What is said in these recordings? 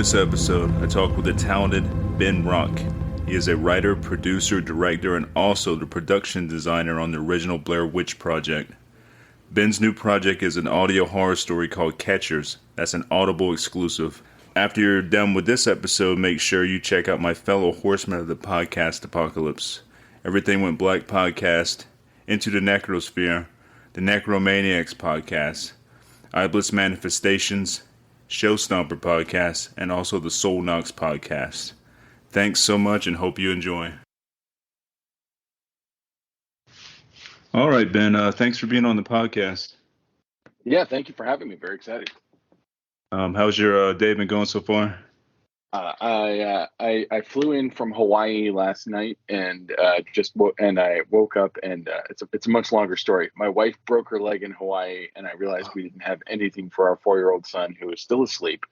this episode, I talk with the talented Ben Rock. He is a writer, producer, director, and also the production designer on the original Blair Witch Project. Ben's new project is an audio horror story called Catchers. That's an Audible exclusive. After you're done with this episode, make sure you check out my fellow horsemen of the podcast apocalypse. Everything Went Black podcast, Into the Necrosphere, the Necromaniacs podcast, Iblis Manifestations, Show Stomper podcast, and also the Soul Knocks podcast. Thanks so much and hope you enjoy. All right, Ben, thanks for being on the podcast. Yeah, thank you for having me. Very excited. How's your day been going so far? I flew in from Hawaii last night and I woke up and it's a much longer story. My wife broke her leg in Hawaii and I realized we didn't have anything for our 4-year-old son who was still asleep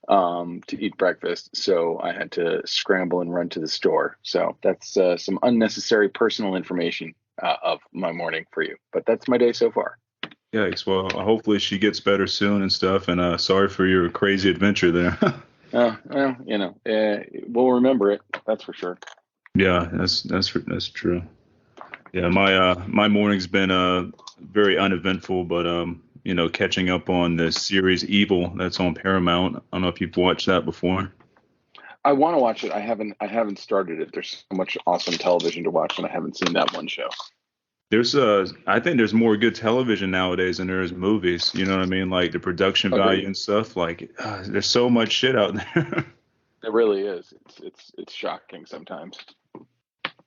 to eat breakfast. So I had to scramble and run to the store. So that's some unnecessary personal information of my morning for you. But that's my day so far. Yikes. Well, hopefully she gets better soon and stuff. And sorry for your crazy adventure there. Well, we'll remember it. That's for sure. Yeah, that's true. Yeah, my morning's been very uneventful, but catching up on the series Evil that's on Paramount. I don't know if you've watched that before. I want to watch it. I haven't started it. There's so much awesome television to watch, and I haven't seen that one show. I think there's more good television nowadays than there is movies. You know what I mean? Like the production value and stuff. Like there's so much shit out there. It really is. It's shocking sometimes.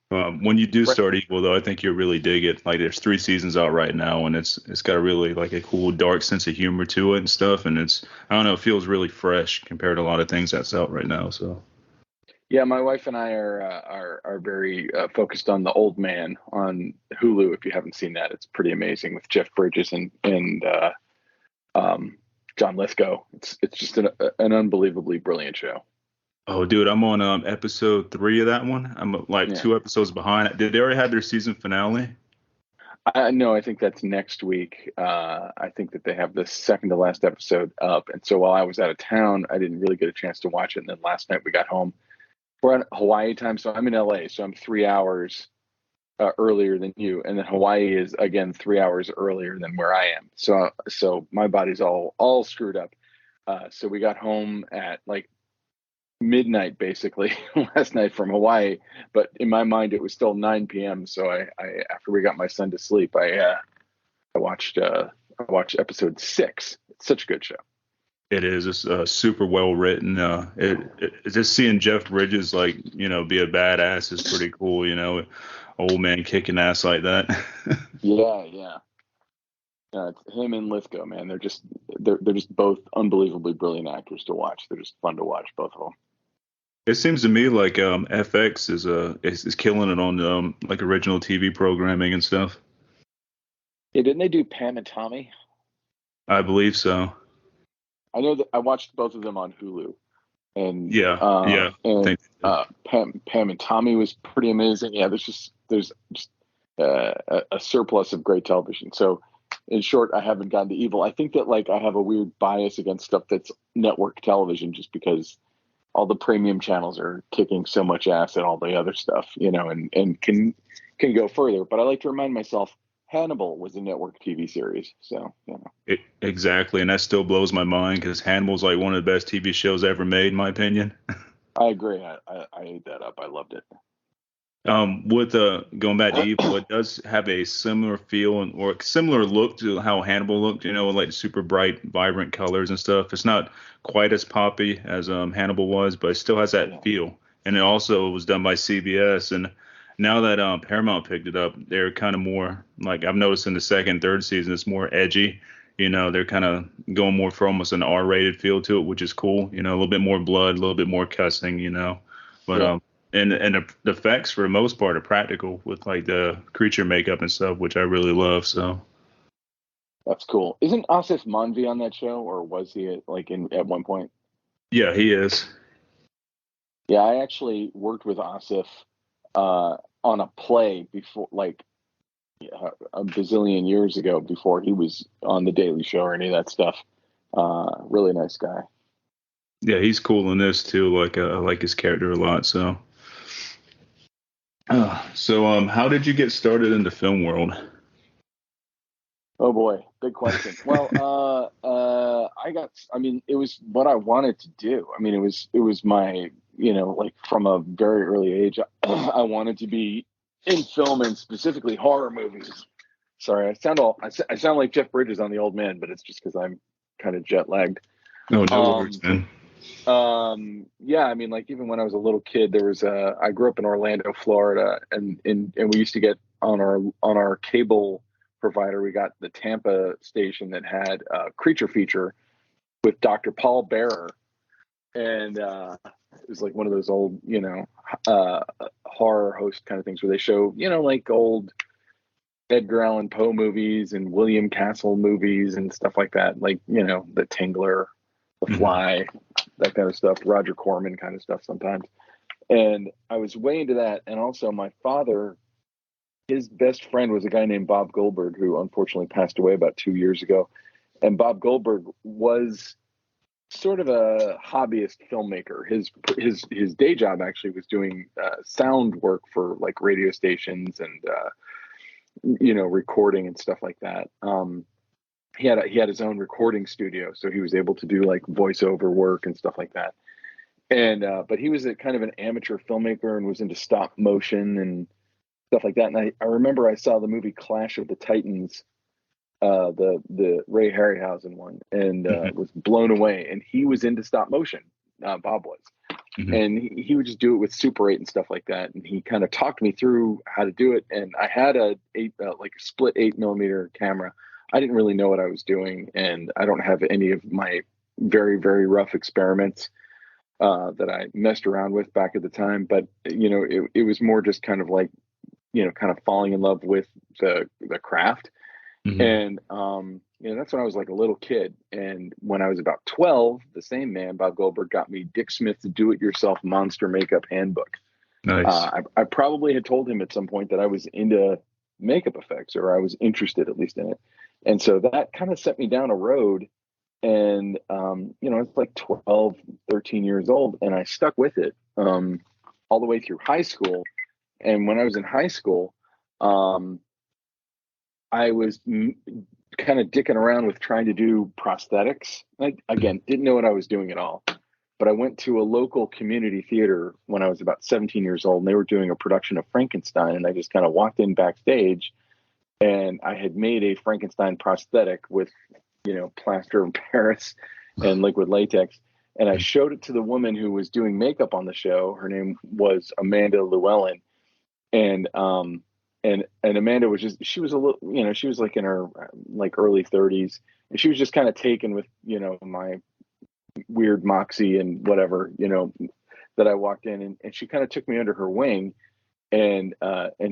When you do start Evil, though, I think you'll really dig it. Like there's 3 seasons out right now, and it's got a really like a cool dark sense of humor to it and stuff. And I don't know, it feels really fresh compared to a lot of things that's out right now. So. Yeah, my wife and I are very focused on The Old Man on Hulu. If you haven't seen that, it's pretty amazing with Jeff Bridges and John Lithgow. It's just an unbelievably brilliant show. Oh, dude, I'm on episode 3 of that one. I'm 2 episodes behind. Did they already have their season finale? No, I think that's next week. I think that they have the second to last episode up. And so while I was out of town, I didn't really get a chance to watch it. And then last night we got home. We're on Hawaii time, so I'm in LA, so I'm 3 hours earlier than you, and then Hawaii is again 3 hours earlier than where I am. So my body's all screwed up. So we got home at like midnight basically last night from Hawaii, but in my mind it was still 9 p.m. So I after we got my son to sleep, I watched episode 6. It's such a good show. It is. It's super well written. It's just seeing Jeff Bridges be a badass is pretty cool. Old man kicking ass like that. Yeah. It's him and Lithgow, man. They're just both unbelievably brilliant actors to watch. They're just fun to watch, both of them. It seems to me like FX is killing it on like original TV programming and stuff. Yeah, didn't they do Pam and Tommy? I believe so. I know that I watched both of them on Hulu, and Pam and Tommy was pretty amazing. Yeah, there's just a surplus of great television. So, in short, I haven't gotten to Evil. I think that I have a weird bias against stuff that's network television, just because all the premium channels are kicking so much ass at all the other stuff, and can go further. But I like to remind myself, Hannibal was a network TV series, so exactly, and that still blows my mind because Hannibal's like one of the best TV shows ever made, in my opinion. I agree. I ate that up. I loved it. With going back to Evil, it does have a similar feel or similar look to how Hannibal looked. Like super bright, vibrant colors and stuff. It's not quite as poppy as Hannibal was, but it still has that feel. And it also was done by CBS and. Now that Paramount picked it up, they're kind of more like I've noticed in the second, third season, it's more edgy. They're kind of going more for almost an R-rated feel to it, which is cool. A little bit more blood, a little bit more cussing. But and the effects for the most part are practical with like the creature makeup and stuff, which I really love. So that's cool. Isn't Asif Manvi on that show, or was he at one point? Yeah, he is. Yeah, I actually worked with Asif on a play before, a bazillion years ago, before he was on The Daily Show or any of that stuff. Really nice guy. Yeah, he's cool in this too. Like I like his character a lot. So how did you get started in the film world? Oh boy, big question. Well, I mean, it was what I wanted to do. I mean, it was my, like from a very early age, I wanted to be in film and specifically horror movies. Sorry, I sound like Jeff Bridges on The Old Man, but it's just because I'm kind of jet lagged. Oh, no worries, Um, man. yeah, I mean, like even when I was a little kid, I grew up in Orlando, Florida, and we used to get on our cable provider, we got the Tampa station that had a creature feature with Dr. Paul Bearer, and it was like one of those old, uh, horror host kind of things where they show, like old Edgar Allan Poe movies and William Castle movies and stuff like that, like The Tingler, The Hmm. Fly, that kind of stuff, Roger Corman kind of stuff sometimes. And I was way into that. And also, my father, his best friend was a guy named Bob Goldberg, who unfortunately passed away about 2 years ago. And Bob Goldberg was sort of a hobbyist filmmaker. His day job actually was doing sound work for like radio stations and recording and stuff like that. He had his own recording studio, so he was able to do like voiceover work and stuff like that. And but he was a kind of an amateur filmmaker and was into stop motion and stuff like that. And I remember I saw the movie Clash of the Titans, the Ray Harryhausen one, and Hmm. was blown away. And he was into stop motion. Bob was, Hmm. and he would just do it with Super 8 and stuff like that. And he kind of talked me through how to do it. And I had like a split 8 millimeter camera. I didn't really know what I was doing, and I don't have any of my very very rough experiments that I messed around with back at the time. But it was more just kind of like kind of falling in love with the craft. Hmm. And that's when I was like a little kid. And when I was about 12, the same man, Bob Goldberg, got me Dick Smith's Do-It-Yourself Monster Makeup Handbook. Nice. I probably had told him at some point that I was into makeup effects, or I was interested at least in it. And so that kind of set me down a road. And it's like 12, 13 years old, and I stuck with it all the way through high school. And when I was in high school, um, I was kind of dicking around with trying to do prosthetics. I, Mhm. again, didn't know what I was doing at all. But I went to a local community theater when I was about 17 years old, and they were doing a production of Frankenstein. And I just kind of walked in backstage, and I had made a Frankenstein prosthetic with, plaster of Paris and liquid latex. And I showed it to the woman who was doing makeup on the show. Her name was Amanda Llewellyn, and Amanda was just, she was a little, she was like in her like early 30s, and she was just kind of taken with my weird moxie and whatever, that I walked in, and she kind of took me under her wing and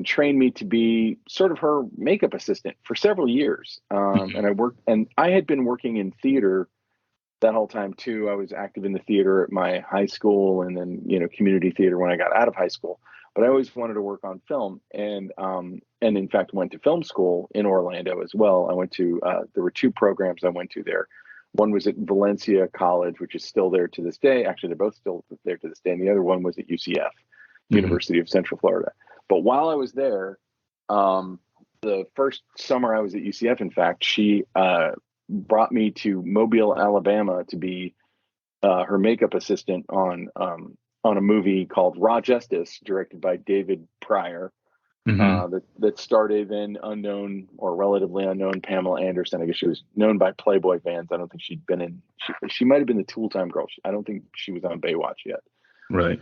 trained me to be sort of her makeup assistant for several years. And I had been working in theater that whole time too. I was active in the theater at my high school, and then community theater when I got out of high school. But I always wanted to work on film, and in fact went to film school in Orlando as well. I went to there were two programs I went to there. One was at Valencia College, which is still there to this day. Actually, they're both still there to this day. And the other one was at UCF, Mhm. University of Central Florida. But while I was there, um, the first summer I was at UCF, in fact, she brought me to Mobile, Alabama, to be her makeup assistant on a movie called Raw Justice, directed by David Pryor. Mhm. That starred a then unknown or relatively unknown Pamela Anderson. I guess she was known by Playboy fans. I don't think she'd been in. She might have been the Tool Time girl. I don't think she was on Baywatch yet. Right.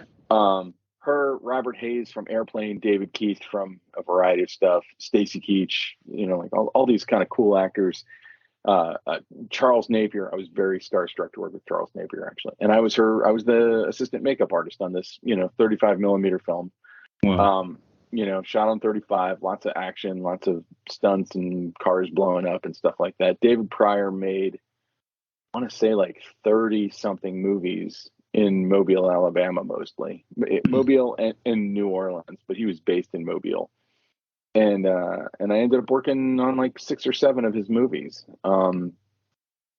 Her, Robert Hayes from Airplane, David Keith from a variety of stuff, Stacy Keach, like all these kind of cool actors. uh, uh, Charles Napier. I was very starstruck to work with Charles Napier actually, and I was the assistant makeup artist on this 35 millimeter film. Wow. Um, shot on 35, lots of action, lots of stunts and cars blowing up and stuff like that. David Pryor made, I want to say like 30 something movies in Mobile, Alabama, mostly Mobile and New Orleans, but he was based in Mobile. And I ended up working on like six or seven of his movies. And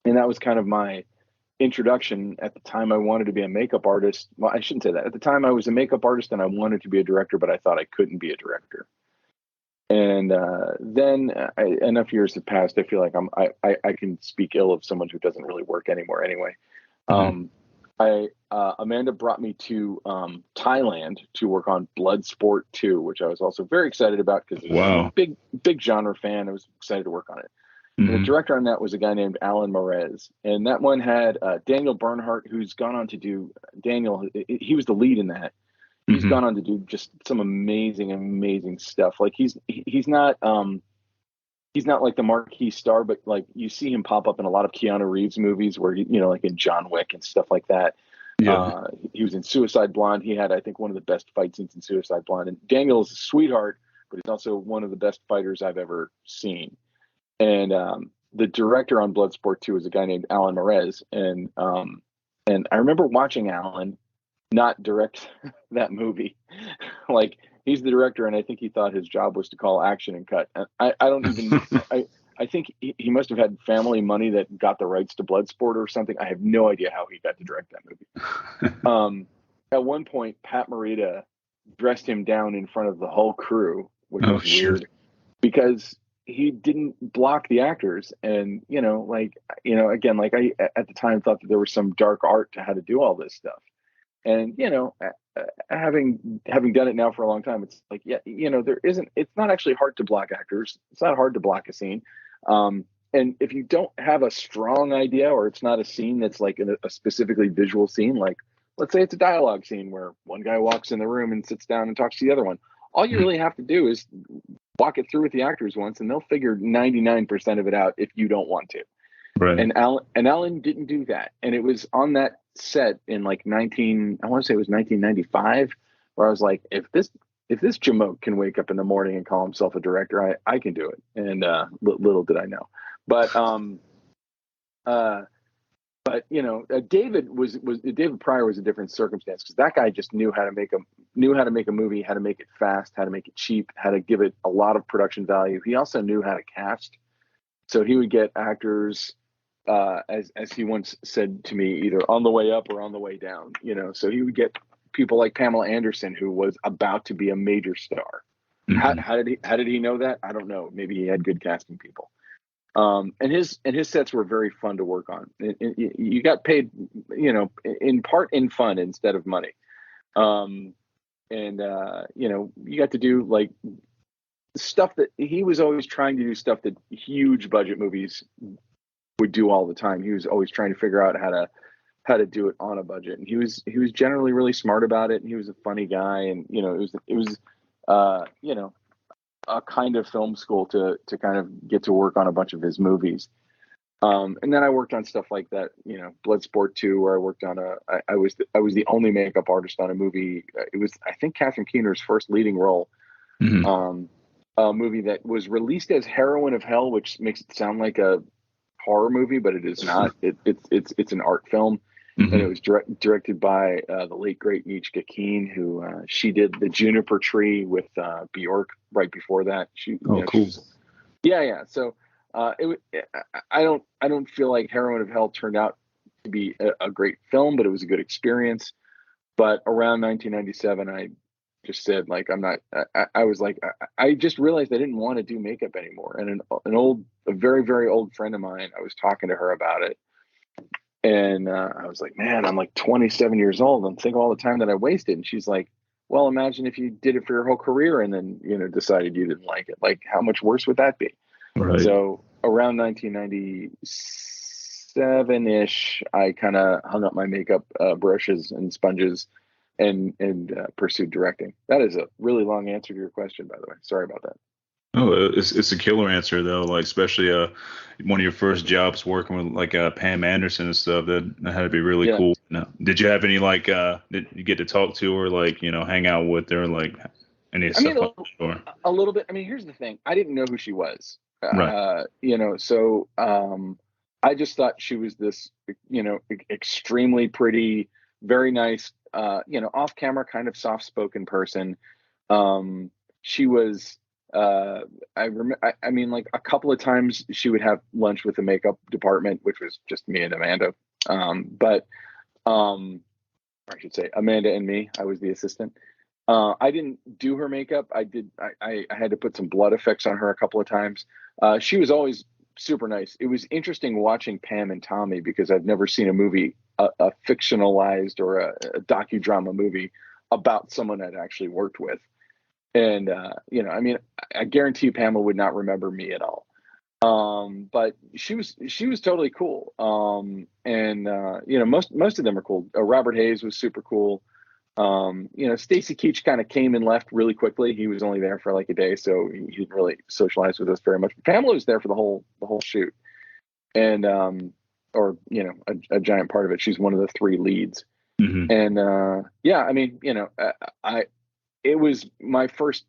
that was kind of my introduction. At the time, I wanted to be a makeup artist. Well, I shouldn't say that. At the time, I was a makeup artist and I wanted to be a director, but I thought I couldn't be a director. And then enough years have passed. I feel like I can speak ill of someone who doesn't really work anymore anyway. Mhm. Amanda brought me to Thailand to work on Bloodsport 2, which I was also very excited about because I'm a Wow. big genre fan. I was excited to work on it. And the Hmm. director on that was a guy named Alan Morez, and that one had Daniel Bernhardt, who's gone on to do Daniel. He was the lead in that. He's Hmm. gone on to do just some amazing stuff. Like he's not like the marquee star, but like you see him pop up in a lot of Keanu Reeves movies where like in John Wick and stuff like that. Yeah. He was in Suicide Blonde. He had, I think, one of the best fight scenes in Suicide Blonde. And Daniel is a sweetheart, but he's also one of the best fighters I've ever seen. And the director on Bloodsport 2 is a guy named Alan Morez. And I remember watching Alan not direct that movie. Like he's the director, and I think he thought his job was to call action and cut. And I don't even I think he must have had family money that got the rights to Bloodsport or something. I have no idea how he got to direct that movie. At one point, Pat Morita dressed him down in front of the whole crew, which Oh, was sure. weird because he didn't block the actors. And again, like I at the time thought that there was some dark art to how to do all this stuff. And having done it now for a long time, it's like, yeah, there isn't. It's not actually hard to block actors. It's not hard to block a scene. And if you don't have a strong idea, or it's not a scene that's like a specifically visual scene, like let's say it's a dialogue scene where one guy walks in the room and sits down and talks to the other one, all you Mhm. really have to do is walk it through with the actors once, and they'll figure 99% of it out if you don't want to. Right. And Alan didn't do that. And it was on that set in like 19, I want to say it was 1995, where I was like, if this Jamoke can wake up in the morning and call himself a director, I can do it. And little did I know. But uh, David Pryor was a different circumstance because that guy just knew how to make a movie, how to make it fast, how to make it cheap, how to give it a lot of production value. He also knew how to cast. So he would get actors, as he once said to me, either on the way up or on the way down. So he would get people like Pamela Anderson, who was about to be a major star. How, Hmm. how did he know that? I don't know. Maybe he had good casting people. And his sets were very fun to work on. You got paid, in part in fun instead of money. And you got to do like stuff that he was always trying to do, stuff that huge budget movies would do all the time. He was always trying to figure out how to do it on a budget, and he was generally really smart about it. And he was a funny guy, and it was a kind of film school to kind of get to work on a bunch of his movies. And then I worked on stuff like that, Bloodsport 2, where I worked on I was the only makeup artist on a movie. It was, I think, Catherine Keener's first leading role. Hmm. Um, a movie that was released as Heroine of Hell, which makes it sound like a horror movie, but it is not. It's an art film, and it Hmm. was directed by the late great Nietzsche Keane, who she did the Juniper Tree with Bjork right before that. Oh, She cool. was, yeah. So I don't feel like Heroine of Hell turned out to be a great film, but it was a good experience. But around 1997, I just said, like, I'm not. I was like, I just realized I didn't want to do makeup anymore. And a very very old friend of mine, I was talking to her about it, and I was like, man, I'm like 27 years old, and think all the time that I wasted. And she's like, well, imagine if you did it for your whole career and then decided you didn't like it. Like, how much worse would that be? Right. So around 1997 ish, I kind of hung up my makeup brushes and sponges and pursued directing. That is a really long answer to your question, by the way. Sorry about that. Oh, it's a killer answer though. Like especially one of your first jobs working with like Pam Anderson and stuff. That had to be really Yeah. cool. Now, did you have any like did you get to talk to her, like hang out with her, like any I mean, stuff like that? Or a little bit. I mean, here's the thing. I didn't know who she was. right. So I just thought she was this, extremely pretty, very nice, off camera, kind of soft spoken person. She was, I remember, I mean, like a couple of times she would have lunch with the makeup department, which was just me and Amanda. But I should say Amanda and me. I was the assistant. I didn't do her makeup. I did. I had to put some blood effects on her a couple of times. She was always super nice. It was interesting watching Pam and Tommy because I've never seen a movie, a fictionalized or a docudrama movie about someone I'd actually worked with. And I mean, I guarantee Pamela would not remember me at all. But she was totally cool. Most of them are cool. Robert Hayes was super cool. Stacy Keach kind of came and left really quickly. He was only there for like a day, so he didn't really socialize with us very much. But Pamela was there for the whole shoot, and a giant part of it. She's one of the three leads, and I mean, it was my first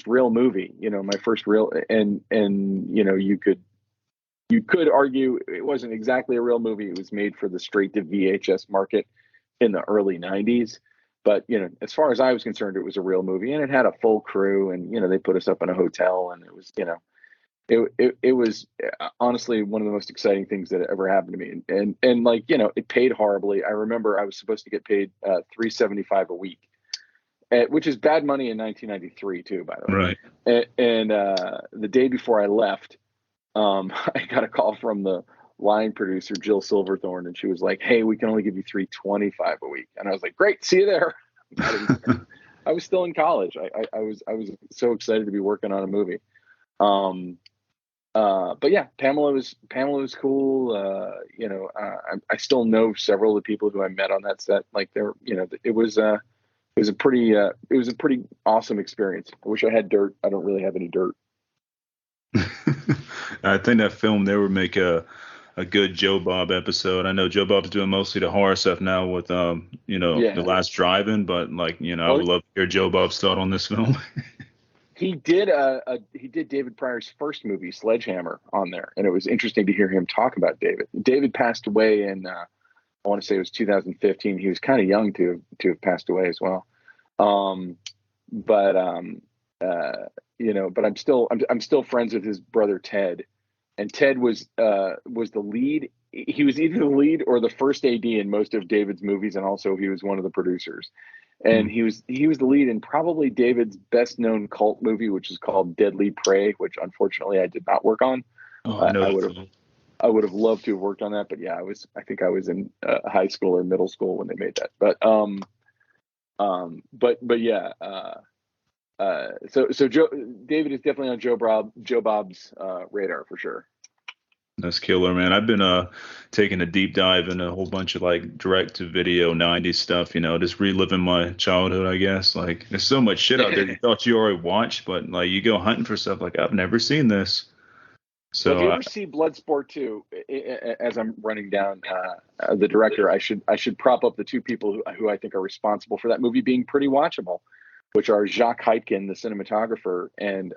real movie. My first real, and you could argue it wasn't exactly a real movie. It was made for the straight to VHS market in the early '90s. But, as far as I was concerned, it was a real movie, and it had a full crew, and, they put us up in a hotel, and it was, it was honestly one of the most exciting things that ever happened to me. And it paid horribly. I remember I was supposed to get paid $375 a week, which is bad money in 1993 too, by the way. Right. And the day before I left, I got a call from the line producer Jill Silverthorne, and she was like, "Hey, we can only give you $325 a week." And I was like, "Great, see you there." I was still in college. I was so excited to be working on a movie. But yeah, Pamela was cool. I still know several of the people who I met on that set. Like it was a pretty awesome experience. I wish I had dirt. I don't really have any dirt. I think that film there would make a good Joe Bob episode. I know Joe Bob's doing mostly the horror stuff now with The Last Drive-In, but I would love to hear Joe Bob's thought on this film. He did David Pryor's first movie, Sledgehammer, on there, and it was interesting to hear him talk about David. David passed away in I want to say it was 2015. He was kind of young to have passed away as well. But I'm still friends with his brother Ted. And Ted was the lead. He was either the lead or the first AD in most of David's movies, and also he was one of the producers. And he was the lead in probably David's best known cult movie, which is called Deadly Prey, which unfortunately I did not work on. I would have loved to have worked on that, but yeah, I think I was in high school or middle school when they made that. But yeah. So David is definitely on Joe Bob's radar for sure. That's killer, man. I've been taking a deep dive into a whole bunch of like direct to video 90s stuff, just reliving my childhood, I guess. Like there's so much shit out there you thought you already watched, but like you go hunting for stuff like I've never seen this. So if you ever see Bloodsport 2, as I'm running down the director, I should prop up the two people who I think are responsible for that movie being pretty watchable, which are Jacques Heitkin, the cinematographer, and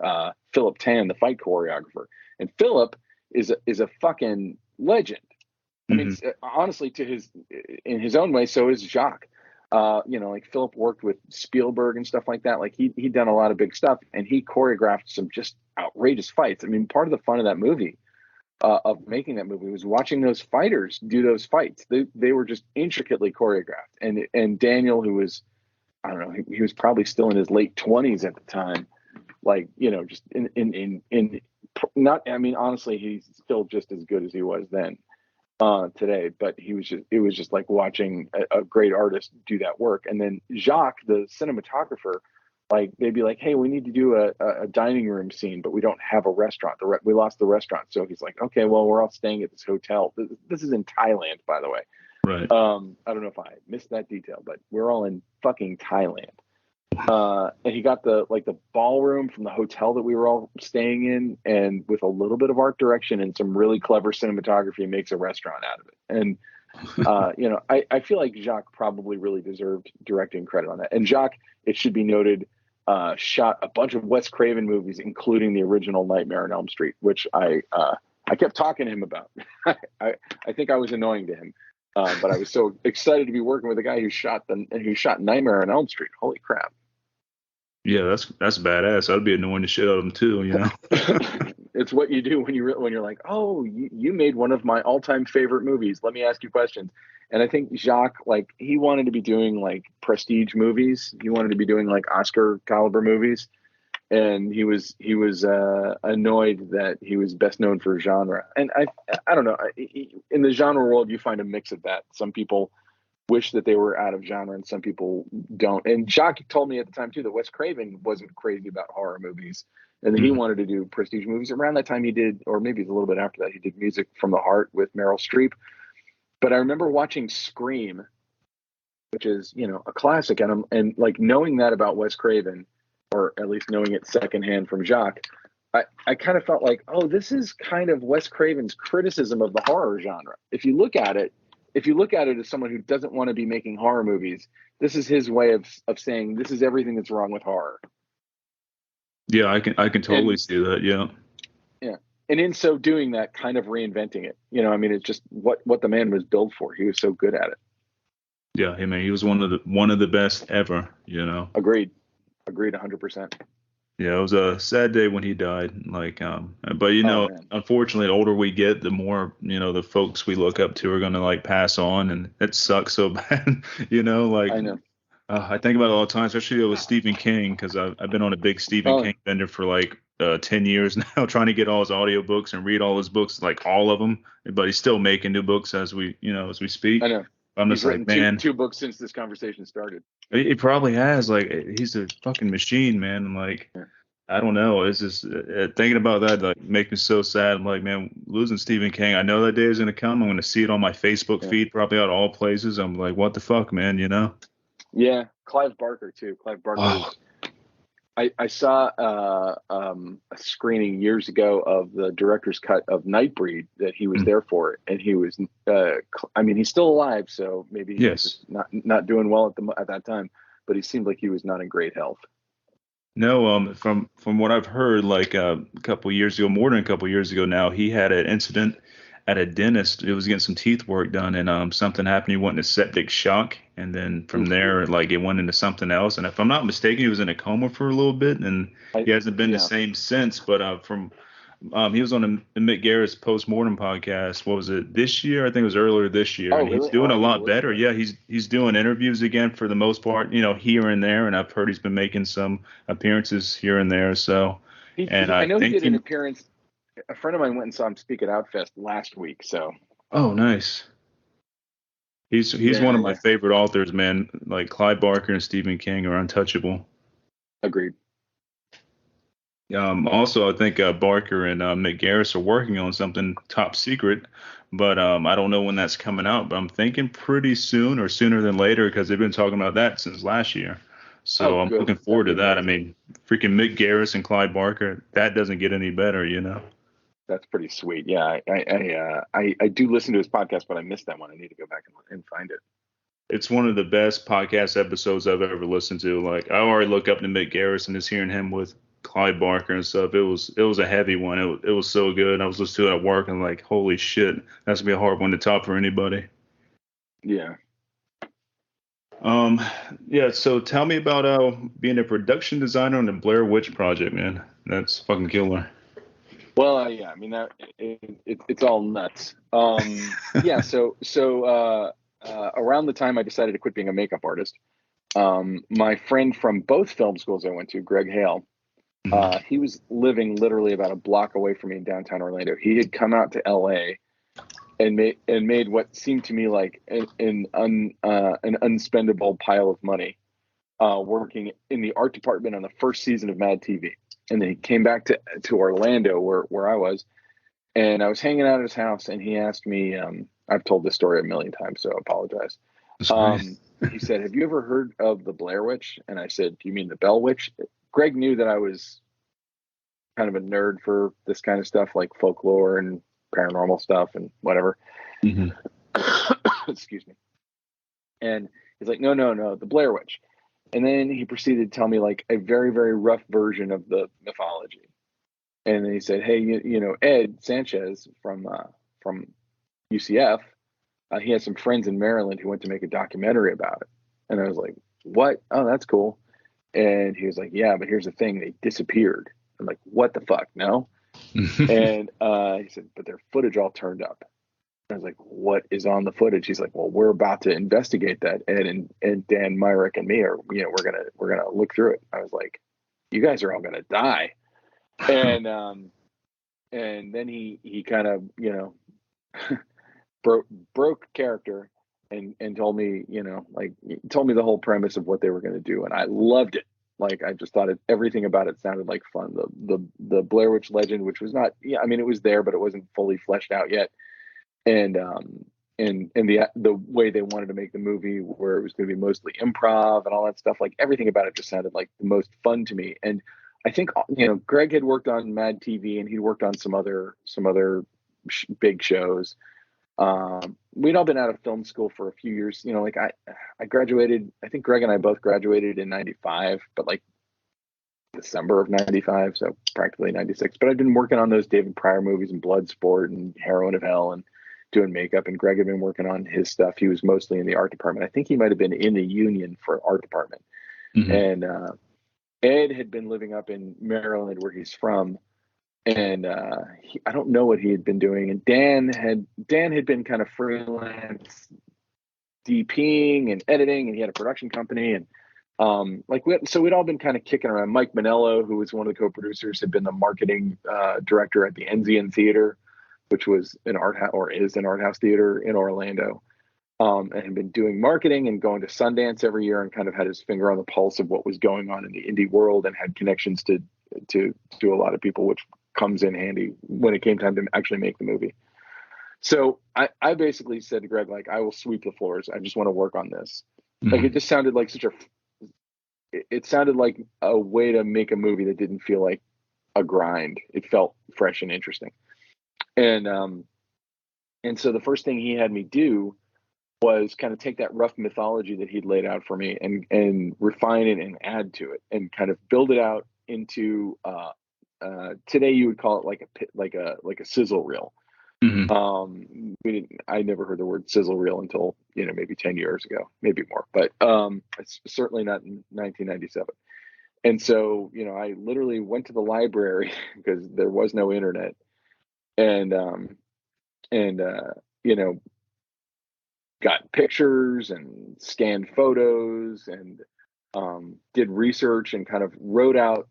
Philip Tan, the fight choreographer. And Philip is a fucking legend. I mean, honestly, in his own way, so is Jacques. Like Philip worked with Spielberg and stuff like that. Like he'd done a lot of big stuff, and he choreographed some just outrageous fights. I mean, part of the fun of that movie, of making that movie, was watching those fighters do those fights. They were just intricately choreographed. And Daniel, who was, I don't know, he was probably still in his late 20s at the time. Like, just in not, I mean, honestly, he's still just as good as he was then today, but it was just like watching a great artist do that work. And then Jacques, the cinematographer, like they'd be like, "Hey, we need to do a dining room scene, but we don't have a restaurant. We lost the restaurant." So he's like, "Okay, well, we're all staying at this hotel." This is in Thailand, by the way. Right. I don't know if I missed that detail, but we're all in fucking Thailand. And he got the ballroom from the hotel that we were all staying in, and with a little bit of art direction and some really clever cinematography, makes a restaurant out of it. And I feel like Jacques probably really deserved directing credit on that. And Jacques, it should be noted, shot a bunch of Wes Craven movies, including the original Nightmare on Elm Street, which I kept talking to him about. I think I was annoying to him, but I was so excited to be working with a guy who shot Nightmare on Elm Street. Holy crap! Yeah, that's badass. I'd be annoying the shit out of him too, It's what you do when you're like, oh, you made one of my all-time favorite movies. Let me ask you questions. And I think Jacques, like, he wanted to be doing like prestige movies. He wanted to be doing like Oscar caliber movies, and he was annoyed that he was best known for genre. And I don't know. In the genre world, you find a mix of that. Some people wish that they were out of genre, and some people don't. And Jacques told me at the time too that Wes Craven wasn't crazy about horror movies, and that he wanted to do prestige movies. Around that time, he did, or maybe a little bit after that, he did Music from the Heart with Meryl Streep. But I remember watching Scream, which is, you know, a classic, and like knowing that about Wes Craven, or at least knowing it secondhand from Jacques, I kind of felt like, oh, this is kind of Wes Craven's criticism of the horror genre. If you look at it as someone who doesn't want to be making horror movies, this is his way of saying this is everything that's wrong with horror. Yeah, I can totally see that. Yeah. Yeah. And in so doing that, kind of reinventing it. You know, I mean, it's just what the man was built for. He was so good at it. Yeah, I mean, he was one of the best ever, you know. Agreed 100%. Yeah, it was a sad day when he died. Like, but you know, unfortunately, the older we get, the more, you know, the folks we look up to are gonna like pass on, and it sucks so bad. You know, like, I know. I think about it all the time, especially with Stephen King, because I've been on a big Stephen King bender for like 10 years now, trying to get all his audiobooks and read all his books, like all of them. But he's still making new books as we speak. I know. I'm just like, man, two books since this conversation started. He probably has. Like, he's a fucking machine, man. And like, I don't know. It's just thinking about that like makes me so sad. I'm like, man, losing Stephen King. I know that day is gonna come. I'm gonna see it on my Facebook feed, probably out of all places. I'm like, what the fuck, man? You know? Yeah, Clive Barker too. Clive Barker. Oh. I saw a screening years ago of the director's cut of Nightbreed that he was there for, and he was. I mean, he's still alive, so maybe he's not doing well at that time. But he seemed like he was not in great health. No, from what I've heard, like a couple years ago, more than a couple years ago now, he had an incident at a dentist. It was getting some teeth work done, and something happened. He went into septic shock, and then from there, like it went into something else. And if I'm not mistaken, he was in a coma for a little bit, and he hasn't been the same since. But he was on the Mick Garris postmortem podcast. What was it, this year? I think it was earlier this year. And he's doing a lot better. Yeah, he's doing interviews again for the most part, you know, here and there. And I've heard he's been making some appearances here and there. So, I know he did an appearance. A friend of mine went and saw him speak at Outfest last week. So. Oh, nice. He's one of my favorite authors, man. Like Clive Barker and Stephen King are untouchable. Agreed. Also, I think Barker and Mick Garris are working on something top secret, but I don't know when that's coming out. But I'm thinking pretty soon or sooner than later, because they've been talking about that since last year. So I'm looking forward to that. I mean, freaking Mick Garris and Clive Barker, that doesn't get any better, you know? That's pretty sweet. Yeah, I do listen to his podcast, but I missed that one. I need to go back and find it. It's one of the best podcast episodes I've ever listened to. Like, I already look up to Mick Garris, and just hearing him with Clive Barker and stuff, it was a heavy one. It was so good. I was listening to it at work and like, holy shit, that's gonna be a hard one to top for anybody. Yeah. Yeah. So tell me about being a production designer on the Blair Witch Project, man. That's fucking killer. Well, yeah. I mean, it's all nuts. Yeah. So around the time I decided to quit being a makeup artist, my friend from both film schools I went to, Greg Hale. He was living literally about a block away from me in downtown Orlando. He had come out to LA and made what seemed to me like an unspendable pile of money, working in the art department on the first season of Mad TV. And then he came back to Orlando where I was, and I was hanging out at his house, and he asked me, I've told this story a million times, so I apologize. He said, "Have you ever heard of the Blair Witch?" And I said, "Do you mean the Bell Witch?" Greg knew that I was kind of a nerd for this kind of stuff, like folklore and paranormal stuff and whatever. Excuse me. And he's like, no, the Blair Witch. And then he proceeded to tell me like a very, very rough version of the mythology. And then he said, hey, you know, Ed Sanchez from UCF, he had some friends in Maryland who went to make a documentary about it. And I was like, what? Oh, that's cool. And he was like, yeah, but here's the thing. They disappeared. I'm like, what the fuck? No. And he said, but their footage all turned up. I was like, what is on the footage? He's like, well, we're about to investigate that. Ed and Dan Myrick and me are, we're gonna look through it. I was like, you guys are all gonna die. And then he kind of, broke character and told me, told me the whole premise of what they were going to do, and I loved it. Like, I just thought everything about it sounded like fun. The Blair Witch legend, which was not, it was there, but it wasn't fully fleshed out yet. And the way they wanted to make the movie, where it was going to be mostly improv and all that stuff, like everything about it just sounded like the most fun to me. And I think, Greg had worked on Mad TV, and he'd worked on some other big shows. We'd all been out of film school for a few years. I graduated, I think Greg and I both graduated in 95, but like December of 95, so practically 96. But I'd been working on those David Pryor movies and Bloodsport and Heroine of Hell and doing makeup, and Greg had been working on his stuff. He was mostly in the art department. I think he might have been in the union for art department. Mm-hmm. And Ed had been living up in Maryland, where he's from, and I don't know what he had been doing. And Dan had been kind of freelance DPing and editing, and he had a production company, and we'd all been kind of kicking around. Mike Manello, who was one of the co-producers, had been the marketing director at the Enzian Theater, which was an art house, or is an art house theater in Orlando, and had been doing marketing and going to Sundance every year, and kind of had his finger on the pulse of what was going on in the indie world, and had connections to a lot of people, which comes in handy when it came time to actually make the movie. So I basically said to Greg, like, I will sweep the floors. I just want to work on this. Mm-hmm. Like, it just sounded like it sounded like a way to make a movie that didn't feel like a grind. It felt fresh and interesting. And so the first thing he had me do was kind of take that rough mythology that he'd laid out for me and refine it and add to it, and kind of build it out into today you would call it like a sizzle reel. Mm-hmm. I never heard the word sizzle reel until maybe 10 years ago, maybe more, but it's certainly not in 1997. And so I literally went to the library because there was no internet, and got pictures and scanned photos and did research and kind of wrote out,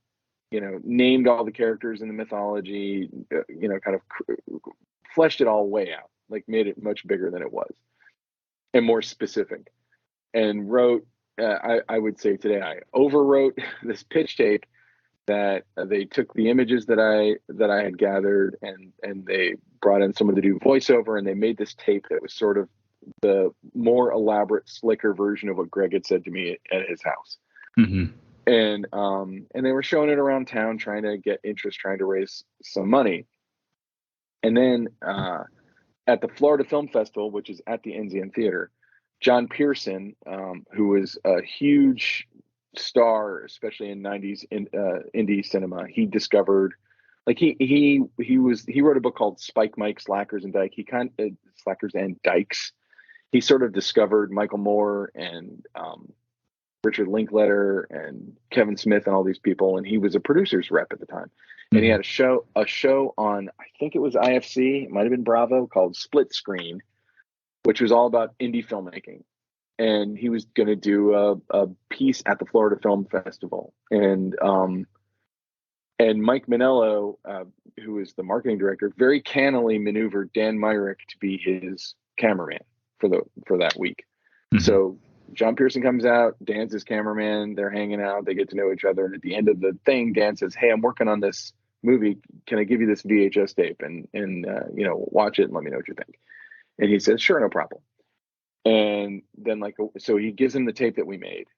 named all the characters in the mythology, kind of fleshed it all way out, like made it much bigger than it was and more specific, and wrote, I would say today, I overwrote this pitch tape that they took the images that I had gathered, and they brought in someone to do voiceover, and they made this tape that was sort of the more elaborate, slicker version of what Greg had said to me at his house. Mm-hmm. And they were showing it around town, trying to get interest, trying to raise some money. And then at the Florida Film Festival, which is at the Enzian Theater, John Pearson, who was a huge star, especially in 90s indie cinema, he discovered, like, he wrote a book called Spike, Mike, Slackers and Dyke. Slackers and Dykes. He sort of discovered Michael Moore and Richard Linklater and Kevin Smith and all these people, and he was a producer's rep at the time. Mm-hmm. And he had a show on, I think it was IFC, it might have been Bravo, called Split Screen, which was all about indie filmmaking. And he was going to do a piece at the Florida Film Festival, and Mike Manello, who is the marketing director, very cannily maneuvered Dan Myrick to be his cameraman for that week. Mm-hmm. So John Pearson comes out, Dan's his cameraman, they're hanging out, they get to know each other, and at the end of the thing, Dan says, "Hey, I'm working on this movie. Can I give you this VHS tape and watch it and let me know what you think?" And he says, "Sure, no problem." And then so he gives him the tape that we made,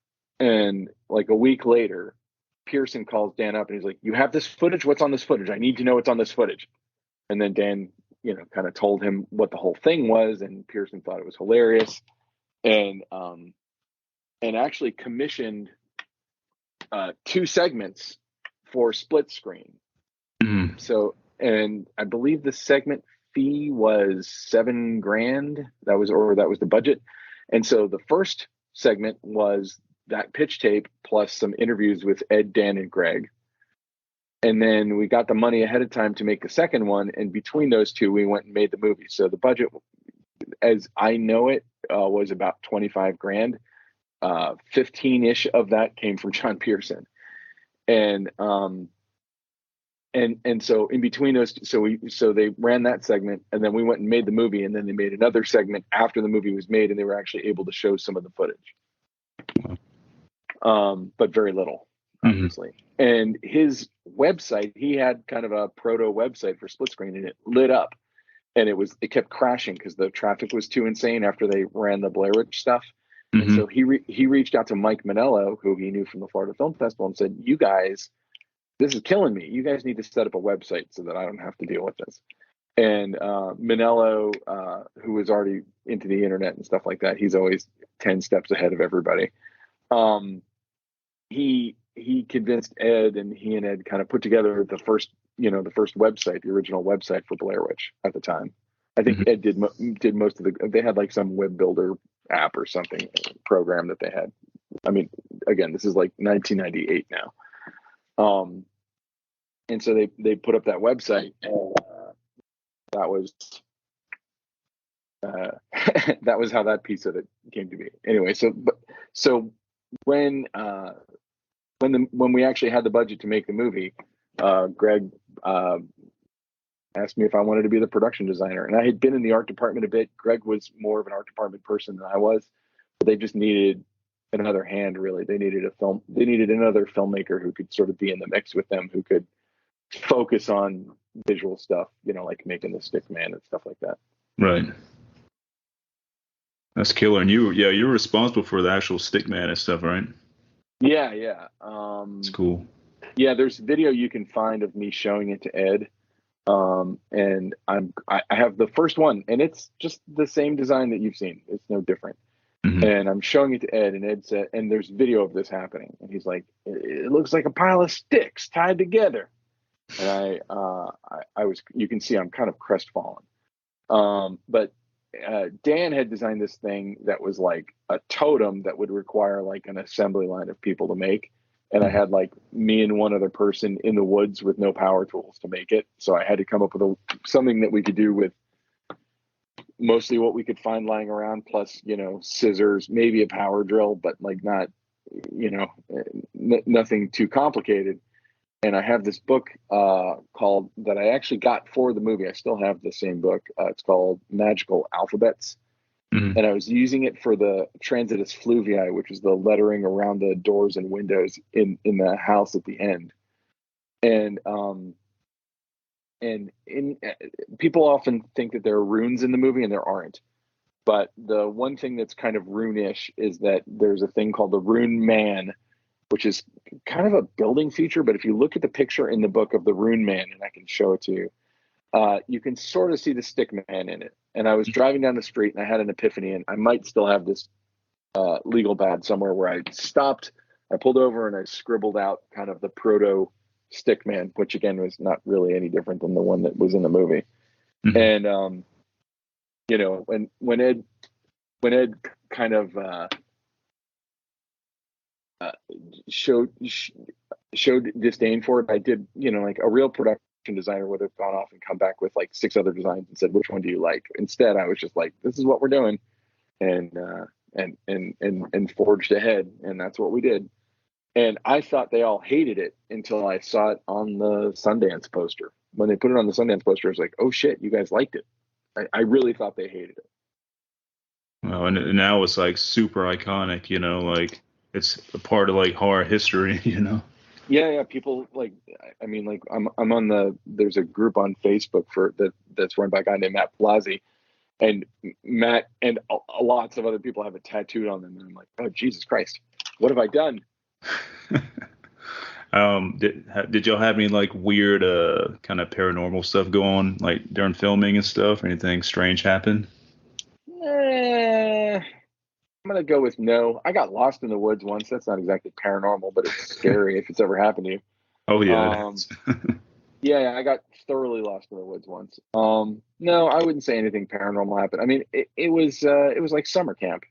and like a week later, Pearson calls Dan up and he's like, "You have this footage? What's on this footage? I need to know what's on this footage." And then Dan, kind of told him what the whole thing was, and Pearson thought it was hilarious, and actually commissioned 2 segments for Split Screen. Mm. So, and I believe the segment fee was $7,000. That was the budget. And so the first segment was that pitch tape plus some interviews with Ed, Dan, and Greg. And then we got the money ahead of time to make the second one. And between those two, we went and made the movie. So the budget, as I know it, was about 25 grand. 15-ish of that came from John Pearson. And so in between those, so they ran that segment, and then we went and made the movie, and then they made another segment after the movie was made, and they were actually able to show some of the footage. But very little, obviously. And his website, he had kind of a proto website for split screen, and it lit up, and it kept crashing because the traffic was too insane after they ran the Blair Witch stuff. And so he reached out to Mike Manello, who he knew from the Florida Film Festival, and said, "You guys, this is killing me. You guys need to set up a website so that I don't have to deal with this." And Manello, who was already into the internet and stuff like that, he's always 10 steps ahead of everybody. He convinced Ed, and he and Ed kind of put together the first website, the original website for Blair Witch at the time. I think Ed did most of they had like some web builder app or something program that they had. I mean, again, this is like 1998 now. And so they put up that website, and that was that was how that piece of it came to be. Anyway, so when we actually had the budget to make the movie, Greg asked me if I wanted to be the production designer, and I had been in the art department a bit. Greg was more of an art department person than I was, but they just needed another hand. Really, they needed another filmmaker who could sort of be in the mix with them, who could focus on visual stuff, like making the stick man and stuff like that. Right. That's killer. And you're responsible for the actual stick man and stuff, right? Yeah. It's cool. Yeah, there's video you can find of me showing it to Ed. And I have the first one, and it's just the same design that you've seen. It's no different. And I'm showing it to Ed, and Ed said, and there's video of this happening, and he's like, "It looks like a pile of sticks tied together." And I was, you can see I'm kind of crestfallen. But Dan had designed this thing that was like a totem that would require like an assembly line of people to make. And I had like me and one other person in the woods with no power tools to make it. So I had to come up with something that we could do with mostly what we could find lying around, plus, scissors, maybe a power drill, but like not, nothing too complicated. And I have this book called, that I actually got for the movie. I still have the same book. It's called Magical Alphabets. And I was using it for the Transitus Fluvii, which is the lettering around the doors and windows in the house at the end. And people often think that there are runes in the movie, and there aren't. But the one thing that's kind of rune-ish is that there's a thing called the Rune Man, which is kind of a building feature. But if you look at the picture in the book of the Rune Man, and I can show it to you, you can sort of see the stick man in it. And I was driving down the street, and I had an epiphany, and I might still have this legal pad somewhere where I stopped, I pulled over, and I scribbled out kind of the proto stick man, which again was not really any different than the one that was in the movie. And when Ed kind of showed disdain for it, I did, like a real production designer would have gone off and come back with like 6 other designs and said, "Which one do you like?" Instead, I was just like, "This is what we're doing," and forged ahead, and that's what we did. And I thought they all hated it until I saw it on the Sundance poster. When they put it on the Sundance poster, I was like, "Oh shit, you guys liked it." I really thought they hated it. Well, and now it's like super iconic, like it's a part of like horror history, Yeah, people like, I mean, like I'm on there's a group on Facebook that's run by a guy named Matt Blasi, and Matt and lots of other people have it tattooed on them, and I'm like, oh Jesus Christ, what have I done? Did y'all have any like weird kind of paranormal stuff go on like during filming and stuff? Anything strange happen? I'm gonna go with no. I got lost in the woods once. That's not exactly paranormal, but it's scary if it's ever happened to you. Oh yeah. Yeah, I got thoroughly lost in the woods once. No, I wouldn't say anything paranormal happened. I mean, it was like summer camp.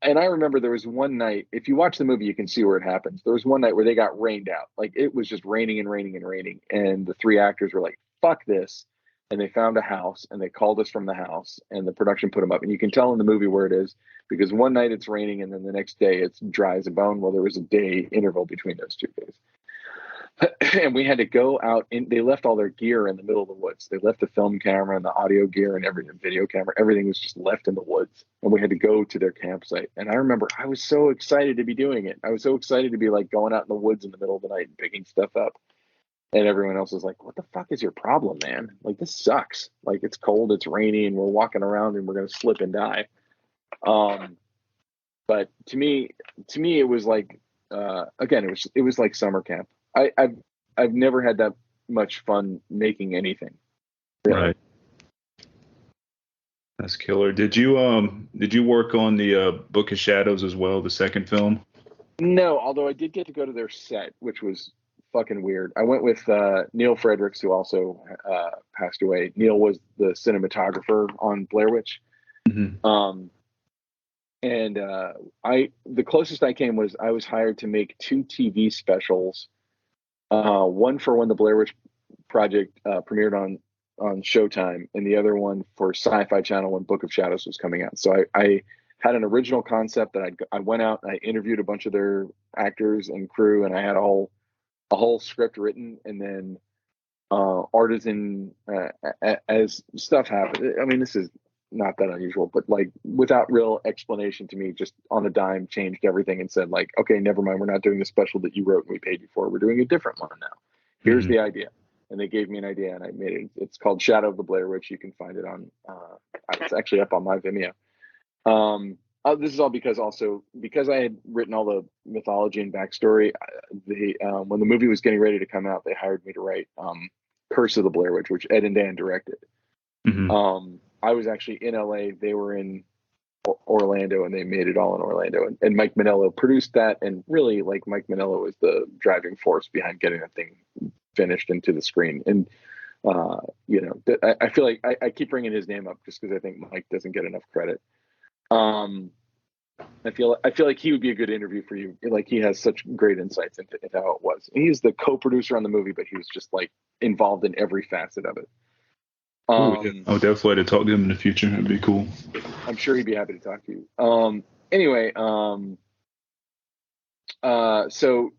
And I remember there was one night, if you watch the movie, you can see where it happens. There was one night where they got rained out. Like it was just raining and raining and raining. And the three actors were like, fuck this. And they found a house and they called us from the house and the production put them up. And you can tell in the movie where it is because one night it's raining and then the next day it's dry as a bone. Well, there was a day interval between those 2 days. And we had to go out and they left all their gear in the middle of the woods. They left the film camera and the audio gear and everything, video camera, everything was just left in the woods. And we had to go to their campsite. And I remember I was so excited to be doing it. I was so excited to be like going out in the woods in the middle of the night and picking stuff up. And everyone else was like, what the fuck is your problem, man? Like, this sucks. Like, it's cold, it's rainy, and we're walking around and we're going to slip and die. But to me, it was like, again, it was like summer camp. I've never had that much fun making anything. Really. Right. That's killer. Did you work on the Book of Shadows as well, the second film? No, although I did get to go to their set, which was fucking weird. I went with Neil Fredericks, who also passed away. Neil was the cinematographer on Blair Witch. Mm-hmm. And the closest I came was I was hired to make 2 TV specials. One for when the Blair Witch Project premiered on Showtime, and the other one for Sci-Fi Channel when Book of Shadows was coming out. So I had an original concept that I went out and I interviewed a bunch of their actors and crew, and I had a whole script written, and then artisan as stuff happened. I mean, this is not that unusual, but like without real explanation to me, just on a dime, changed everything and said like, okay, never mind. We're not doing the special that you wrote and we paid you for. We're doing a different one now. Here's the idea. And they gave me an idea and I made it. It's called Shadow of the Blair Witch. You can find it on, it's actually up on my Vimeo. This is all because I had written all the mythology and backstory. When the movie was getting ready to come out, they hired me to write Curse of the Blair Witch, which Ed and Dan directed. Mm-hmm. I was actually in LA. They were in Orlando, and they made it all in Orlando. And Mike Manello produced that. And really, like, Mike Manello was the driving force behind getting that thing finished into the screen. And I feel like I keep bringing his name up just because I think Mike doesn't get enough credit. I feel like he would be a good interview for you. Like, he has such great insights into how it was. And he's the co-producer on the movie, but he was just like involved in every facet of it. Yeah. I'll definitely talk to him in the future. It'd be cool. I'm sure he'd be happy to talk to you. Anyway, so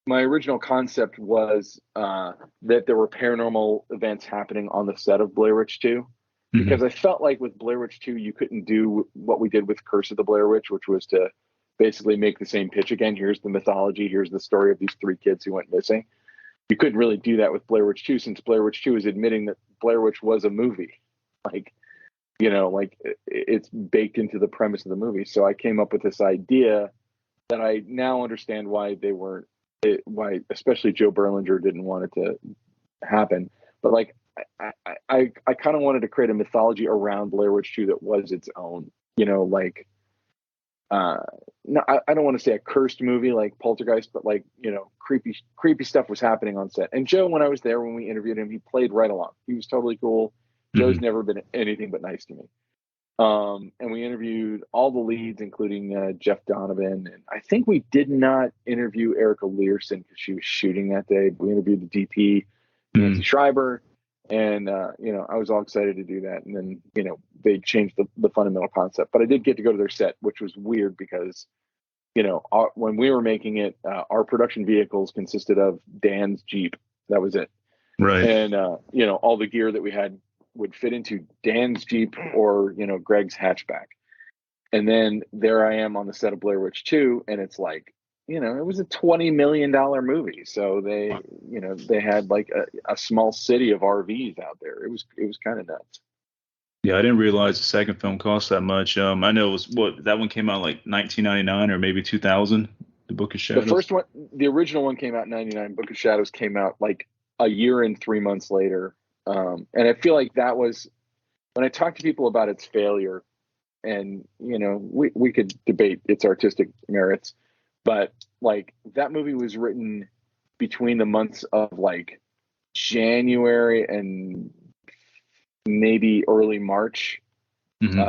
my original concept was that there were paranormal events happening on the set of Blair Witch 2. Because I felt like with Blair Witch 2, you couldn't do what we did with Curse of the Blair Witch, which was to basically make the same pitch again. Here's the mythology. Here's the story of these 3 kids who went missing. You couldn't really do that with Blair Witch 2, since Blair Witch 2 is admitting that Blair Witch was a movie. Like, it's baked into the premise of the movie. So I came up with this idea that I now understand why why especially Joe Berlinger didn't want it to happen. But like, I kind of wanted to create a mythology around Blair Witch 2 that was its own, no, I don't want to say a cursed movie like Poltergeist, but like, creepy stuff was happening on set. And Joe, when I was there, when we interviewed him, he played right along. He was totally cool. Joe's never been anything but nice to me. And we interviewed all the leads, including Jeff Donovan. And I think we did not interview Erica Learson because she was shooting that day. We interviewed the DP, Nancy Schreiber. And, I was all excited to do that. And then, they changed the fundamental concept. But I did get to go to their set, which was weird because, when we were making it, our production vehicles consisted of Dan's Jeep. That was it. Right. And, all the gear that we had would fit into Dan's Jeep or, Greg's hatchback. And then there I am on the set of Blair Witch 2, and it's like, it was a $20 million movie. So they had like a small city of RVs out there. It was kind of nuts. Yeah, I didn't realize the second film cost that much. I know it was that one came out like 1999 or maybe 2000. The Book of Shadows. The first one, the original one came out in 99. Book of Shadows came out like a year and 3 months later. And I feel like that was when I talk to people about its failure, and we could debate its artistic merits. But like, that movie was written between the months of like January and maybe early March. Hmm.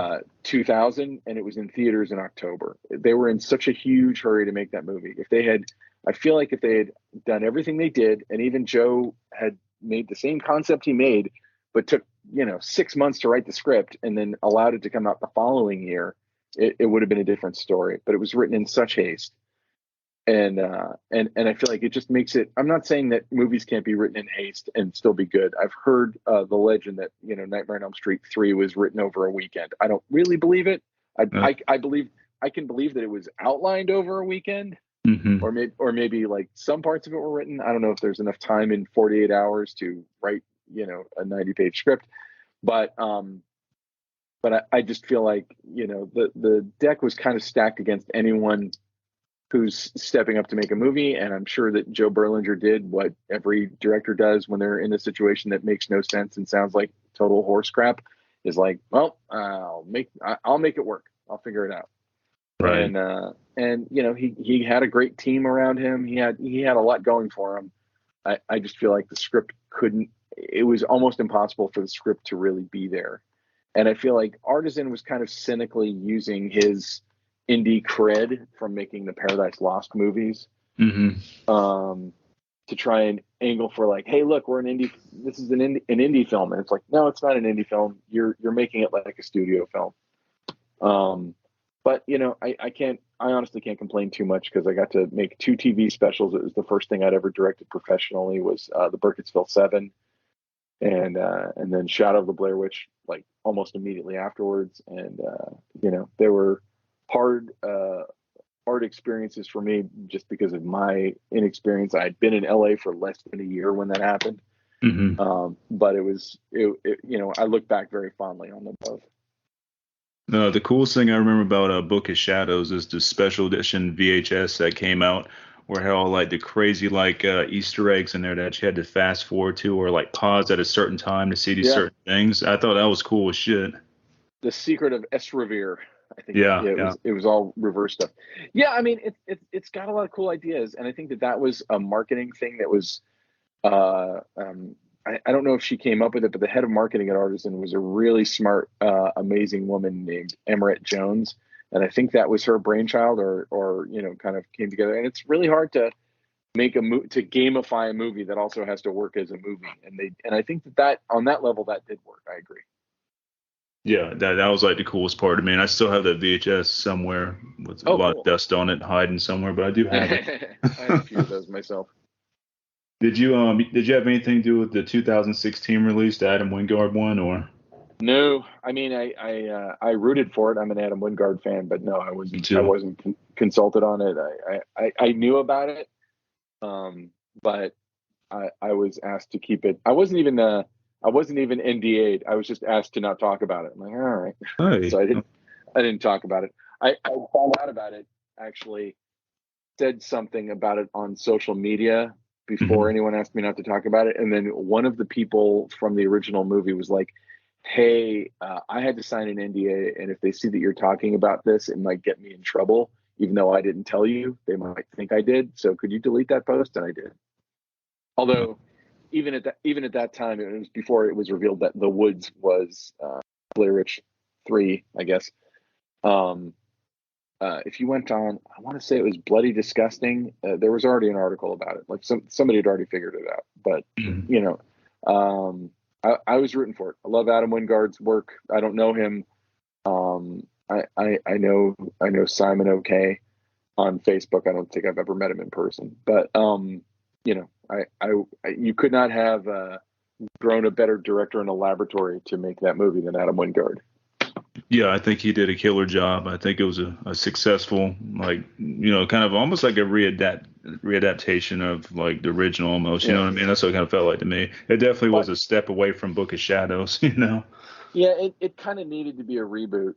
2000, and it was in theaters in October. They were in such a huge hurry to make that movie. If they had, I feel like if they had done everything they did, and even Joe had made the same concept he made, but took 6 months to write the script and then allowed it to come out the following year, it would have been a different story. But it was written in such haste, and I feel like it just makes it. I'm not saying that movies can't be written in haste and still be good. I've heard the legend that Nightmare on Elm Street 3 was written over a weekend. I don't really believe it. I believe I can believe that it was outlined over a weekend, Hmm. or maybe like some parts of it were written. I don't know if there's enough time in 48 hours to write a 90-page script, but I just feel like the deck was kind of stacked against anyone who's stepping up to make a movie. And I'm sure that Joe Berlinger did what every director does when they're in a situation that makes no sense and sounds like total horse crap, is like, well, I'll make it work. I'll figure it out. Right. And he had a great team around him. He had a lot going for him. I just feel like the script it was almost impossible for the script to really be there. And I feel like Artisan was kind of cynically using his indie cred from making the Paradise Lost movies, Hmm. to try and angle for like, hey, look, we're an indie. This is an indie film, and it's like, no, it's not an indie film. You're making it like a studio film. But I honestly can't complain too much because I got to make 2 TV specials. It was the first thing I'd ever directed professionally, was the Burkittsville 7, and then Shadow of the Blair Witch, like almost immediately afterwards. And they were hard experiences for me just because of my inexperience. I had been in LA for less than a year when that happened. Hmm. But I look back very fondly on them both. No, the coolest thing I remember about Book of Shadows is the special edition VHS that came out, where it had all like the crazy like Easter eggs in there that you had to fast forward to or like pause at a certain time to see these Yeah, certain things. I thought that was cool as shit. The Secret of S. Revere. I think Yeah, yeah, it yeah. was all reverse stuff. Yeah, I mean it's got a lot of cool ideas, and I think that was a marketing thing that was. I don't know if she came up with it, but the head of marketing at Artisan was a really smart, amazing woman named Emerette Jones, and I think that was her brainchild, or kind of came together. And it's really hard to make to gamify a movie that also has to work as a movie, and I think that on that level that did work. I agree. Yeah, that was like the coolest part of me. And I still have that VHS somewhere with a Oh, lot of cool. dust on it, hiding somewhere, but I do have it. I have a few of those myself. Did you have anything to do with the 2016 release, the Adam Wingard one, or No, I mean I rooted for it. I'm an Adam Wingard fan, but no, I me wasn't I too? wasn't consulted on it. I knew about it, but I was asked to keep it. I wasn't even NDA'd. I was just asked to not talk about it. I'm like, all right, Hey. so I didn't talk about it. I found out about it, actually said something about it on social media before Mhm. anyone asked me not to talk about it. And then one of the people from the original movie was like, hey, I had to sign an NDA, and if they see that you're talking about this, it might get me in trouble. Even though I didn't tell you, they might think I did. So could you delete that post? And I did. Although even at that time, it was before it was revealed that The Woods was Blair Witch 3, I guess. Um, if you went on, I want to say it was Bloody Disgusting. There was already an article about it. Like somebody had already figured it out. But Mhm. you know, I was rooting for it. I love Adam Wingard's work. I don't know him. I know Simon OK on Facebook. I don't think I've ever met him in person. But you could not have grown a better director in a laboratory to make that movie than Adam Wingard. Yeah, I think he did a killer job. I think it was a successful, like, kind of almost like a readaptation of like the original almost. You know Yeah. what I mean? That's what it kind of felt like to me. It definitely was But a step away from Book of Shadows. yeah, it kind of needed to be a reboot.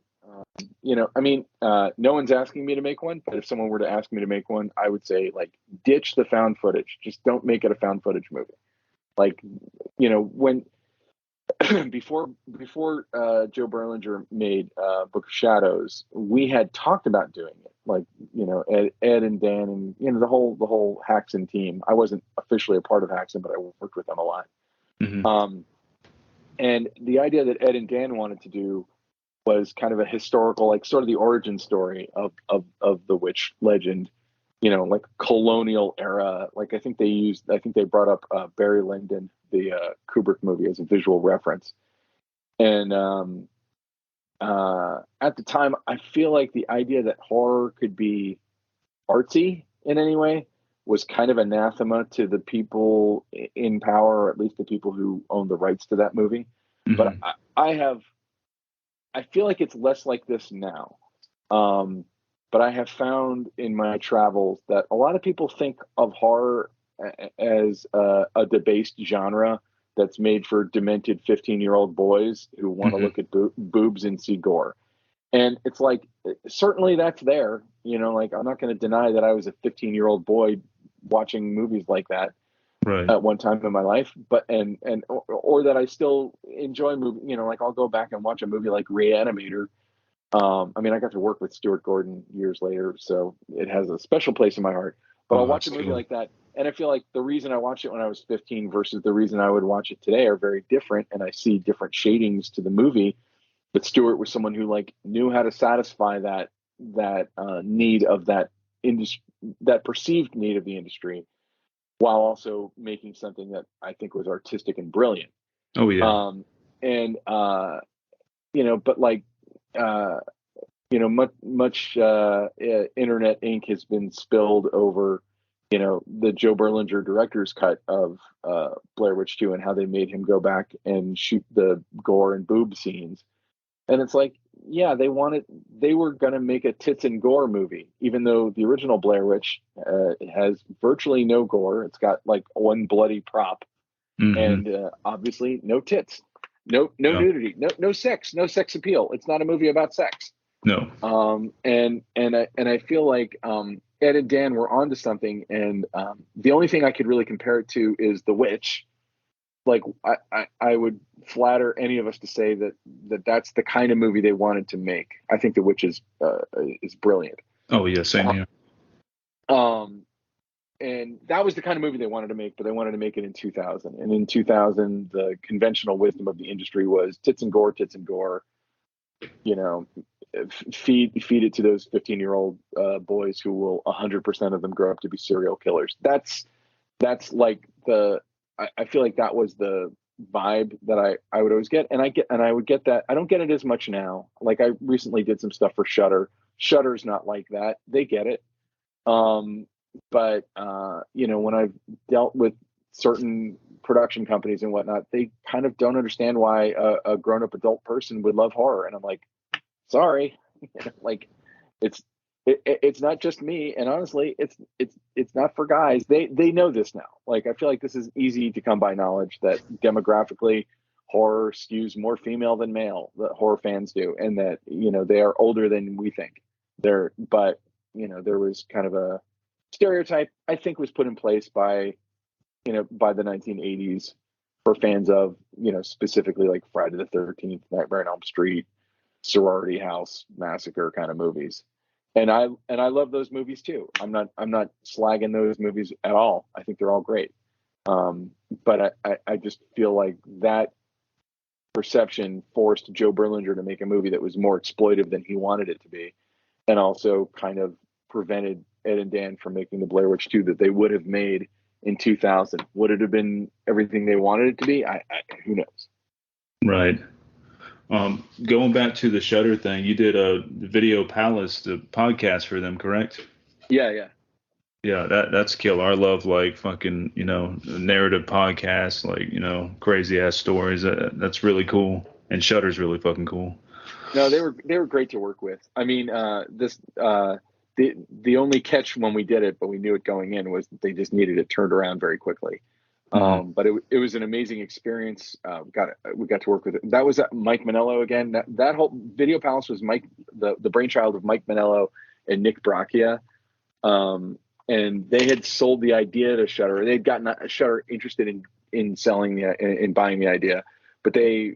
I mean, no one's asking me to make one, but if someone were to ask me to make one, I would say, like, ditch the found footage. Just don't make it a found footage movie. Like, when before Joe Berlinger made Book of Shadows, we had talked about doing it. Like, Ed and Dan and the whole Haxon team. I wasn't officially a part of Haxon, but I worked with them a lot. Hmm. And the idea that Ed and Dan wanted to do was kind of a historical, like sort of the origin story of the witch legend, like colonial era. Like I think they brought up Barry Lyndon, the Kubrick movie, as a visual reference. And at the time, I feel like the idea that horror could be artsy in any way was kind of anathema to the people in power, or at least the people who own the rights to that movie. But Mm-hmm. I feel like it's less like this now. But I have found in my travels that a lot of people think of horror as a debased genre that's made for demented 15-year-old boys who want to Mm-hmm. look at boobs and see gore. And it's like, certainly that's there. Like, I'm not going to deny that I was a 15-year-old boy watching movies like that Right. at one time in my life, but or that I still enjoy movie. Like I'll go back and watch a movie like Reanimator. I mean, I got to work with Stuart Gordon years later, so it has a special place in my heart. But I'll Oh, watch that's a movie cool. like that, and I feel like the reason I watched it when I was 15 versus the reason I would watch it today are very different, and I see different shadings to the movie. But Stewart was someone who like knew how to satisfy that need of that industry, that perceived need of the industry, while also making something that I think was artistic and brilliant. Oh yeah. And but like uh, much internet ink has been spilled over the Joe Berlinger director's cut of Blair Witch 2 and how they made him go back and shoot the gore and boob scenes. And it's like, yeah, they were going to make a tits and gore movie, even though the original Blair Witch has virtually no gore. It's got like one bloody prop, Mm-hmm. and obviously no tits, no No. nudity, no sex, no sex appeal. It's not a movie about sex. No. And I feel like Ed and Dan were onto something, and the only thing I could really compare it to is The Witch. Like I would flatter any of us to say that's the kind of movie they wanted to make. I think The Witch is brilliant. Oh yeah. Same here. Um, and that was the kind of movie they wanted to make, but they wanted to make it in 2000. And in 2000, the conventional wisdom of the industry was tits and gore, tits and gore. You know, feed it to those 15-year-old boys who will 100% of them grow up to be serial killers. That's like I feel like that was the vibe that I would always get, and I would get that. I don't get it as much now. Like I recently did some stuff for Shudder. Shudder's not like that. They get it. But when I've dealt with certain production companies and whatnot, they kind of don't understand why a grown-up adult person would love horror. And I'm like, sorry, like it's not just me. And honestly, it's not for guys. They know this now. Like I feel like this is easy to come by knowledge that demographically horror skews more female than male, that horror fans do, and that they are older than we think. But there was kind of a stereotype I think was put in place by the 1980s for fans of specifically like Friday the 13th, Nightmare on Elm Street, Sorority House Massacre kind of movies. And I love those movies too. I'm not slagging those movies at all. I think they're all great. But I just feel like that perception forced Joe Berlinger to make a movie that was more exploitive than he wanted it to be, and also kind of prevented Ed and Dan from making the Blair Witch 2 that they would have made in 2000. Would it have been everything they wanted it to be? Who knows? Right. Going back to the Shutter thing, you did a Video Palace, the podcast for them, correct? Yeah. Yeah, that's killer. I love like fucking, narrative podcasts, like, crazy ass stories. That's really cool. And Shutter's really fucking cool. No, they were great to work with. I mean, the only catch when we did it, but we knew it going in, was that they just needed it turned around very quickly. Hmm. But it was an amazing experience. We got to work with it. That was Mike Manello again. That whole Video Palace was the brainchild of Mike Manello and Nick Bracchia. And they had sold the idea to Shutter. They had gotten Shutter interested in selling in buying the idea, but they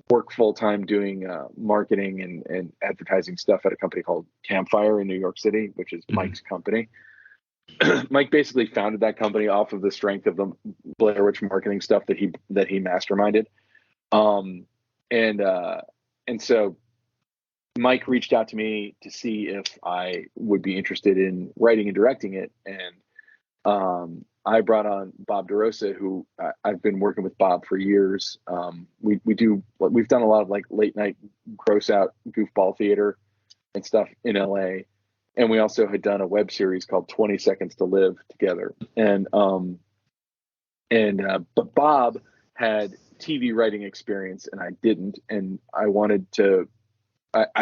work full time doing marketing and advertising stuff at a company called Campfire in New York City, which is Hmm. Mike's company. Mike basically founded that company off of the strength of the Blair Witch marketing stuff that he masterminded. Um, and And so Mike reached out to me to see if I would be interested in writing and directing it. And I brought on Bob DeRosa, who I've been working with Bob for years. We've done a lot of like late night gross out goofball theater and stuff in LA. And we also had done a web series called 20 Seconds to Live together. But Bob had TV writing experience and I didn't. And I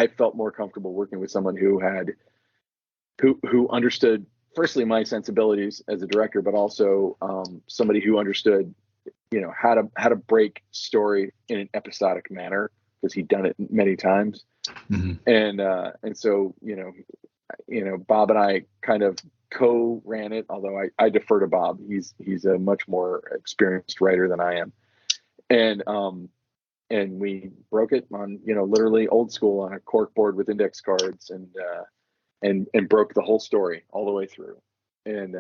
felt more comfortable working with someone who understood, firstly, my sensibilities as a director, but also somebody who understood, how to break story in an episodic manner, because he'd done it many times. Mm-hmm. And so, Bob and I kind of co-ran it, although I defer to Bob. He's a much more experienced writer than I am. And we broke it on, literally old school on a cork board with index cards and broke the whole story all the way through. And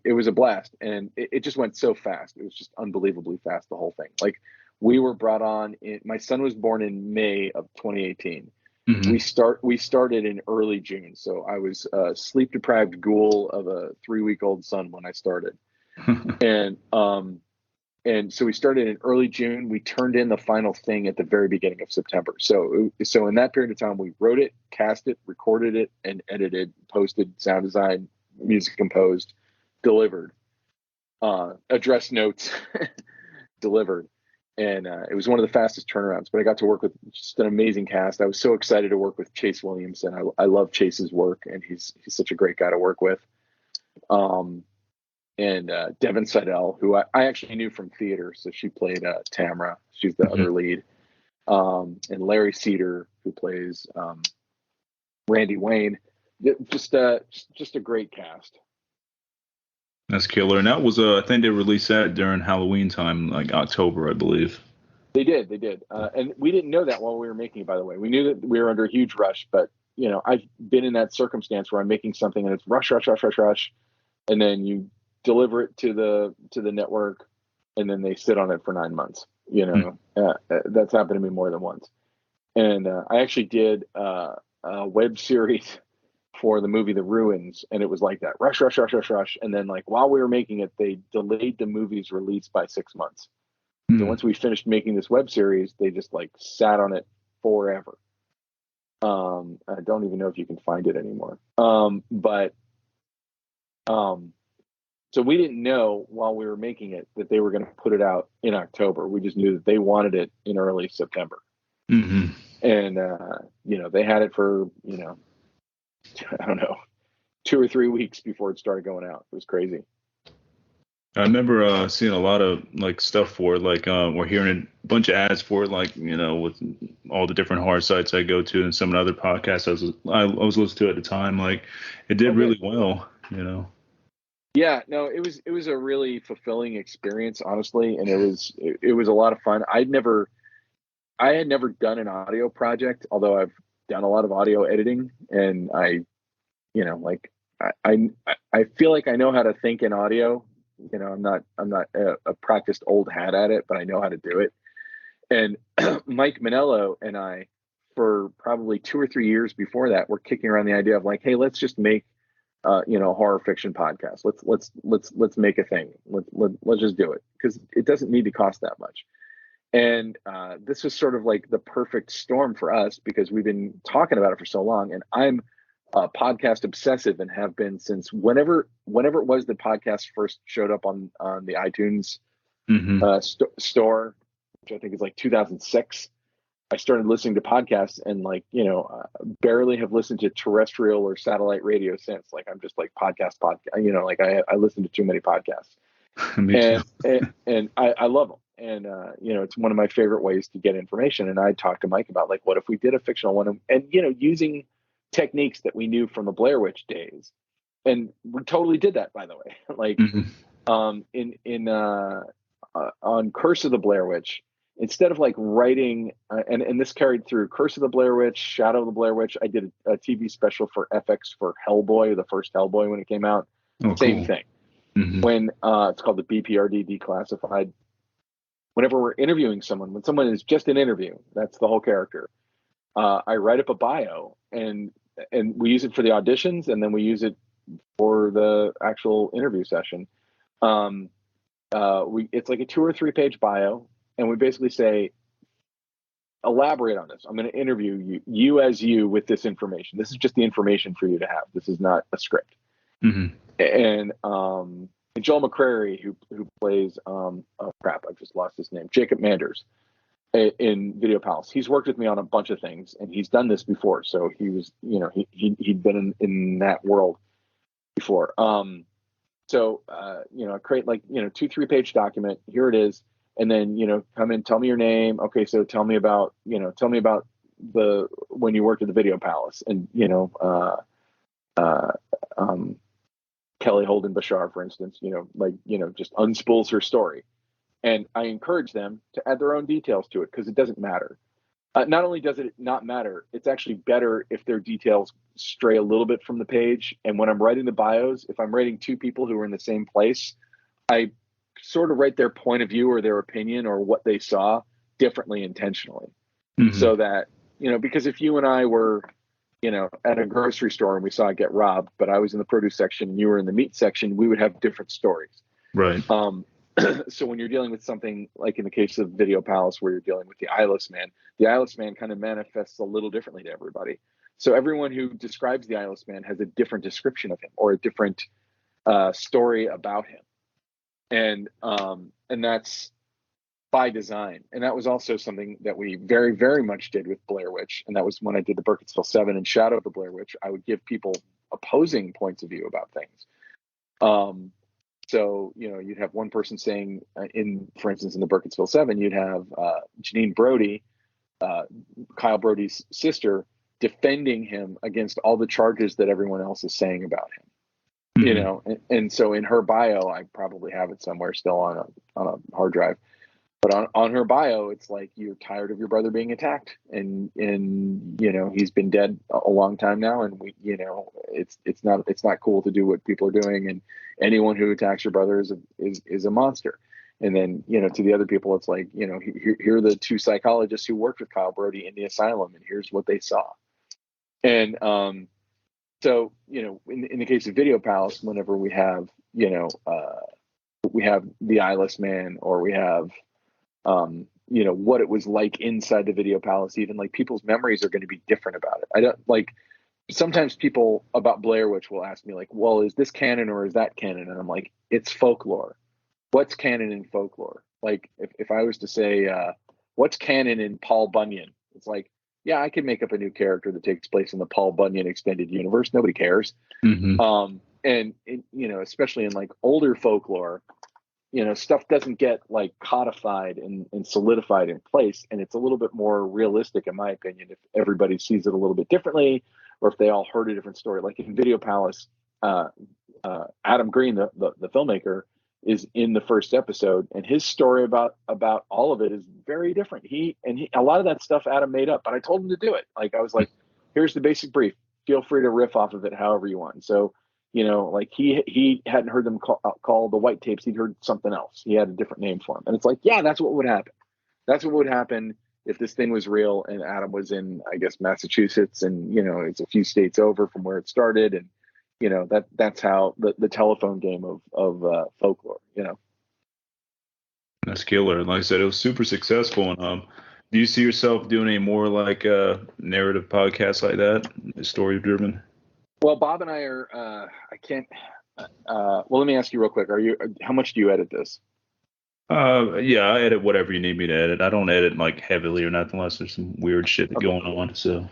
it was a blast. And it just went so fast. It was just unbelievably fast, the whole thing. Like, we were brought on my son was born in May of 2018. Mm-hmm. We started in early June. So I was a sleep deprived ghoul of a 3-week-old son when I started. And so we started in early June. We turned in the final thing at the very beginning of September. So in that period of time, we wrote it, cast it, recorded it, and edited, posted, sound design, music composed, delivered, address notes, delivered. And it was one of the fastest turnarounds. But I got to work with just an amazing cast. I was so excited to work with Chase Williamson. I love Chase's work, and he's such a great guy to work with. And Devin Seidel, who I actually knew from theater. So she played Tamra. She's the other lead. And Larry Cedar, who plays Randy Wayne. Just a great cast. That's killer. And that was, I think they released that during Halloween time, like October, I believe. They did. And we didn't know that while we were making it, by the way. We knew that we were under a huge rush, but, I've been in that circumstance where I'm making something and it's rush. And then you deliver it to the network, and then they sit on it for 9 months. That's happened to me more than once. And I actually did a web series for the movie The Ruins, and it was like that, rush. And then, like, while we were making it, they delayed the movie's release by 6 months. So once we finished making this web series, they just like sat on it forever. I don't even know if you can find it anymore. So we didn't know while we were making it that they were going to put it out in October. We just knew that they wanted it in early September. Mm-hmm. And, they had it for, I don't know, 2 or 3 weeks before it started going out. It was crazy. I remember seeing a lot of like stuff for it, like we're hearing a bunch of ads for it, like, with all the different horror sites I go to and some of the other podcasts I was listening to at the time. Like, it did really well, Yeah, no, it was a really fulfilling experience, honestly, and it was a lot of fun. I had never done an audio project, although I've done a lot of audio editing, and I feel like I know how to think in audio. I'm not a practiced old hat at it, but I know how to do it. And Mike Manello and I, for probably 2 or 3 years before that, were kicking around the idea of like, hey, let's just make a horror fiction podcast. Let's make a thing. Let's just do it, because it doesn't need to cost that much. And this was sort of like the perfect storm for us, because we've been talking about it for so long, and I'm podcast obsessive and have been since whenever it was the podcast first showed up on the iTunes store, which I think is like 2006. I started listening to podcasts, and like, barely have listened to terrestrial or satellite radio since. Like, I'm just like podcast, like I listen to too many podcasts. and I love them. And, it's one of my favorite ways to get information. And I talked to Mike about like, what if we did a fictional one, and using techniques that we knew from the Blair Witch days. And we totally did that, by the way. Like, on Curse of the Blair Witch, instead of like writing, and this carried through Curse of the Blair Witch, Shadow of the Blair Witch. I did a TV special for FX for Hellboy, the first Hellboy when it came out. Same thing. When it's called the BPRD Declassified. whenever we're interviewing someone, when someone is just an interview, that's the whole character. I write up a bio, and we use it for the auditions, and then we use it for the actual interview session. It's like a 2 or 3 page bio, and we basically say, elaborate on this. I'm going to interview you as you with this information. This is just the information for you to have. This is not a script. Mm-hmm. And Joel McCrary, who plays oh crap, I've just lost his name, Jacob Manders in Video Palace. He's worked with me on a bunch of things, and he's done this before. So he was, he'd been in that world before. I create 2-3 page document. Here it is. And then, come in, tell me your name. Okay. So tell me about when you worked at the Video Palace, and, Kelly Holden Bashar, for instance, just unspools her story. And I encourage them to add their own details to it, because it doesn't matter. Not only does it not matter, it's actually better if their details stray a little bit from the page. And when I'm writing the bios, if I'm writing 2 people who are in the same place, I sort of write their point of view or their opinion or what they saw differently intentionally. Mm-hmm. So that, because if you and I were, at a grocery store and we saw it get robbed, but I was in the produce section and you were in the meat section, we would have different stories. Right. So when you're dealing with something like in the case of Video Palace, where you're dealing with the eyeless man kind of manifests a little differently to everybody. So everyone who describes the eyeless man has a different description of him or a different story about him. And that's by design. And that was also something that we very, very much did with Blair Witch. And that was when I did the Burkittsville 7 and Shadow of the Blair Witch. I would give people opposing points of view about things. So, you'd have one person saying for instance, in the Burkittsville 7, you'd have Janine Brody, Kyle Brody's sister, defending him against all the charges that everyone else is saying about him. Mm-hmm. And so in her bio, I probably have it somewhere still on a hard drive, but on her bio, it's like, you're tired of your brother being attacked, and he's been dead a long time now, and it's not cool to do what people are doing, and anyone who attacks your brother is a monster. And then to the other people, it's like, here are the 2 psychologists who worked with Kyle Brody in the asylum, and here's what they saw. And so, in the case of Video Palace, whenever we have, we have the eyeless man, or we have, what it was like inside the Video Palace, even like people's memories are going to be different about it. I don't like, sometimes people about Blair Witch will ask me like, well, is this canon or is that canon? And I'm like, it's folklore. What's canon in folklore? Like if I was to say, what's canon in Paul Bunyan? It's like, yeah, I could make up a new character that takes place in the Paul Bunyan extended universe. Nobody cares. Mm-hmm. And especially in like older folklore, stuff doesn't get like codified and solidified in place. And it's a little bit more realistic, in my opinion, if everybody sees it a little bit differently, or if they all heard a different story. Like in Video Palace, Adam Green, the filmmaker, is in the first episode, and his story about all of it is very different. He a lot of that stuff Adam made up, but I told him to do it. Like I was like, here's the basic brief. Feel free to riff off of it however you want. So, like he hadn't heard them call the white tapes. He'd heard something else. He had a different name for them. And it's like, yeah, that's what would happen. That's what would happen if this thing was real and Adam was in, I guess, Massachusetts, and, it's a few states over from where it started. And, that's how the telephone game of folklore, That's killer. Like I said, it was super successful. And do you see yourself doing any more like narrative podcasts like that, story driven? Well, Bob and I are. I can't. Well, let me ask you real quick. How much do you edit this? Yeah, I edit whatever you need me to edit. I don't edit like heavily or nothing unless there's some weird shit going on. So.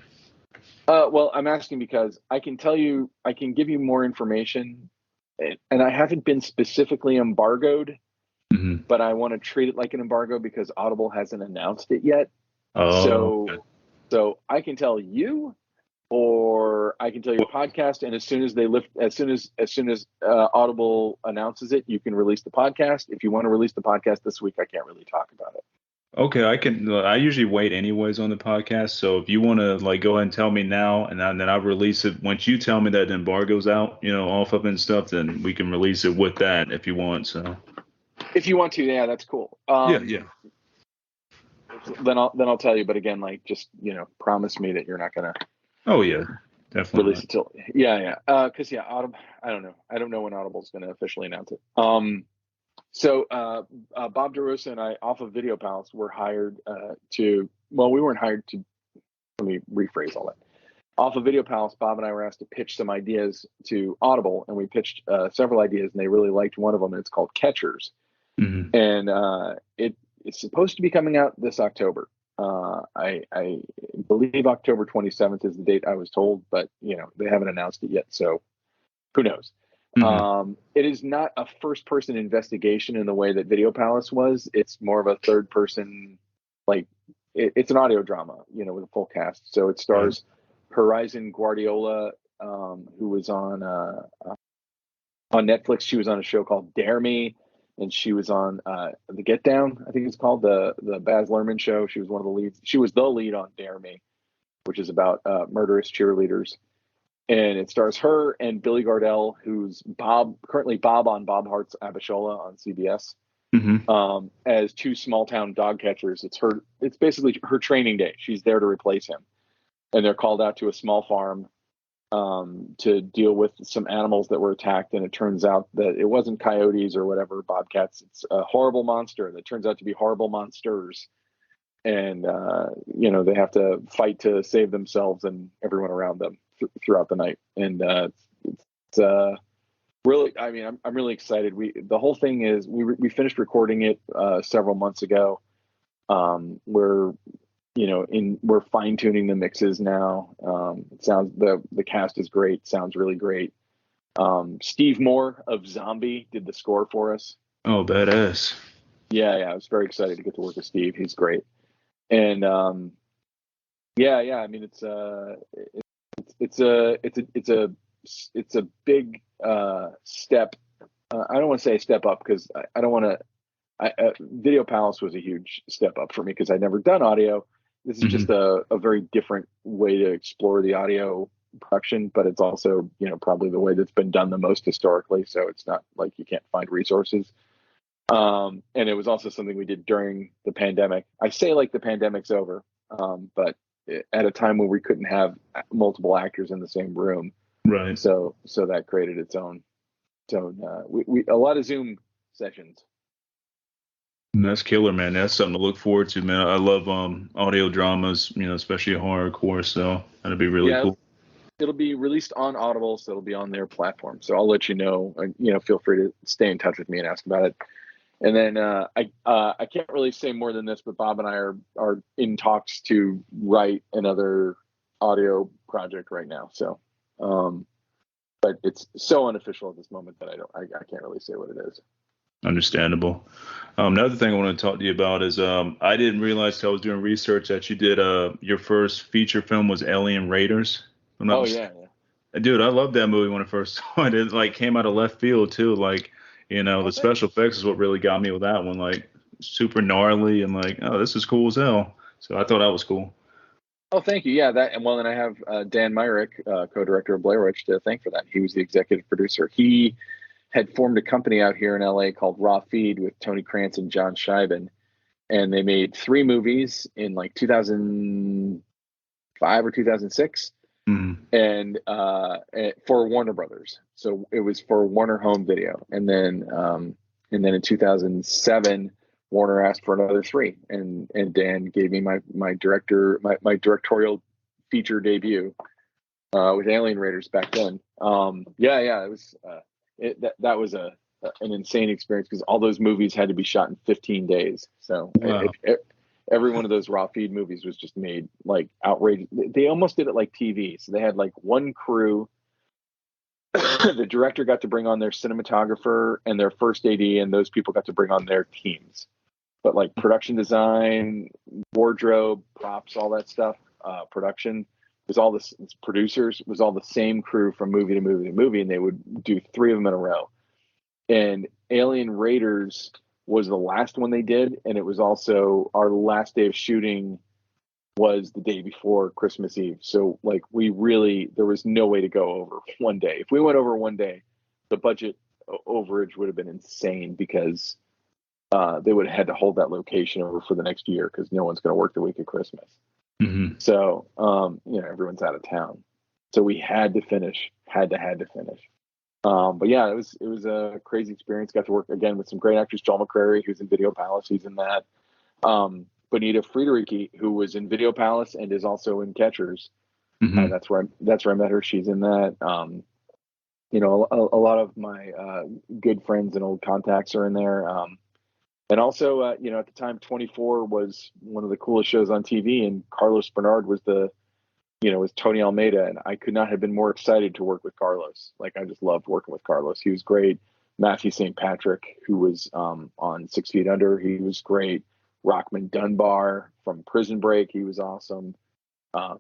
Well, I'm asking because I can give you more information, and I haven't been specifically embargoed, mm-hmm. but I want to treat it like an embargo because Audible hasn't announced it yet. Oh, so I can tell you, or I can tell your podcast, and as soon as Audible announces it, you can release the podcast. If you want to release the podcast this week, I can't really talk about it. Okay, I can. I usually wait anyways on the podcast. So if you want to like go ahead and tell me now, and then I'll release it once you tell me that the embargo's out, off of it and stuff, then we can release it with that if you want. So if you want to, yeah, that's cool. Yeah. then I'll tell you. But again, like, just, promise me that you're not gonna Oh yeah, definitely release not. it till, yeah. Because Audible, I don't know. I don't know when Audible's gonna officially announce it. So Bob DeRosa and I, off of Video Palace, were hired we weren't hired to. Let me rephrase all that. Off of Video Palace, Bob and I were asked to pitch some ideas to Audible, and we pitched several ideas, and they really liked one of them. And it's called Catchers, Hmm. and it's supposed to be coming out this October. I believe October 27th is the date I was told, but they haven't announced it yet, so who knows? Hmm. It is not a first-person investigation in the way that Video Palace was. It's more of a third-person, like it's an audio drama, with a full cast. So it Right. stars Horizon Guardiola, who was on Netflix. She was on a show called Dare Me, and she was on The Get Down, I think it's called, the Baz Luhrmann show. She was one of the leads. She was the lead on Dare Me, which is about murderous cheerleaders. And it stars her and Billy Gardell, who's currently Bob on Bob Hart's Abishola on CBS, Hmm. as two small town dog catchers. It's basically her training day. She's there to replace him, and they're called out to a small farm to deal with some animals that were attacked. And it turns out that it wasn't coyotes or whatever, bobcats. It's a horrible monster that turns out to be horrible monsters. And they have to fight to save themselves and everyone around them throughout the night. And it's really, I mean, I'm really excited. The whole thing is we finished recording it several months ago. We're we're fine tuning the mixes now. It sounds, the cast is great. Sounds really great. Steve Moore of Zombie did the score for us. Oh, badass. Yeah, I was very excited to get to work with Steve. He's great. And yeah. I mean, it's a big step. I don't want to say a step up, because I don't want to. Video Palace was a huge step up for me because I'd never done audio. This is just Hmm. a very different way to explore the audio production, but it's also, probably the way that's been done the most historically. So it's not like you can't find resources. And it was also something we did during the pandemic. I say like the pandemic's over, but at a time where we couldn't have multiple actors in the same room. Right. So that created its own, we a lot of Zoom sessions. That's killer, man. That's something to look forward to, man. I love audio dramas, especially horrorcore. So that'd be really Yeah, cool. it'll be released on Audible, so it'll be on their platform. So I'll let you know. And, feel free to stay in touch with me and ask about it. And then I can't really say more than this, but Bob and I are in talks to write another audio project right now. So, but it's so unofficial at this moment that I can't really say what it is. Understandable. Another thing I want to talk to you about is I didn't realize till I was doing research that you did your first feature film was Alien Raiders. I'm not Oh mistaken. yeah, yeah. Dude, I loved that movie when I first saw it. It like came out of left field too. Like, Oh, the special thanks. effects is what really got me with that one. Like super gnarly and like, oh, this is cool as hell. So I thought that was cool. Oh, thank you. Yeah, that, and well, and I have Dan Myrick, co-director of Blair Witch, to thank for that. He was the executive producer. He had formed a company out here in LA called Raw Feed with Tony Krantz and John Scheiben, and they made 3 movies in like 2005 or 2006, Mm. and for Warner Brothers. So it was for Warner Home Video, and then in 2007, Warner asked for another 3, and Dan gave me my directorial feature debut with Alien Raiders back then. Yeah, it was that was an insane experience because all those movies had to be shot in 15 days. So Wow. every one of those raw feed movies was just made like outrageous. They almost did it like TV. So they had like one crew. The director got to bring on their cinematographer and their first AD, and those people got to bring on their teams. But like production design, wardrobe, props, all that stuff, production was all this, producers was all the same crew from movie to movie to movie, and they would do 3 of them in a row. And Alien Raiders was the last one they did, and it was also our last day of shooting was the day before Christmas Eve. So like there was no way to go over one day. If we went over one day, the budget overage would have been insane because they would have had to hold that location over for the next year because no one's going to work the week of Christmas. Mm-hmm. So, everyone's out of town. So we had to finish, had to finish. But yeah, it was a crazy experience. Got to work again with some great actors. Joel McCrary, who's in Video Palace, he's in that. Bonita Friederichi, who was in Video Palace and is also in Catchers. Mm-hmm. That's where I met her. She's in that. A lot of my good friends and old contacts are in there. And also, at the time, 24 was one of the coolest shows on TV, and Carlos Bernard was was Tony Almeida, and I could not have been more excited to work with Carlos. Like, I just loved working with Carlos. He was great. Matthew St. Patrick, who was on 6 Feet Under, he was great. Rockman Dunbar from Prison Break, he was awesome.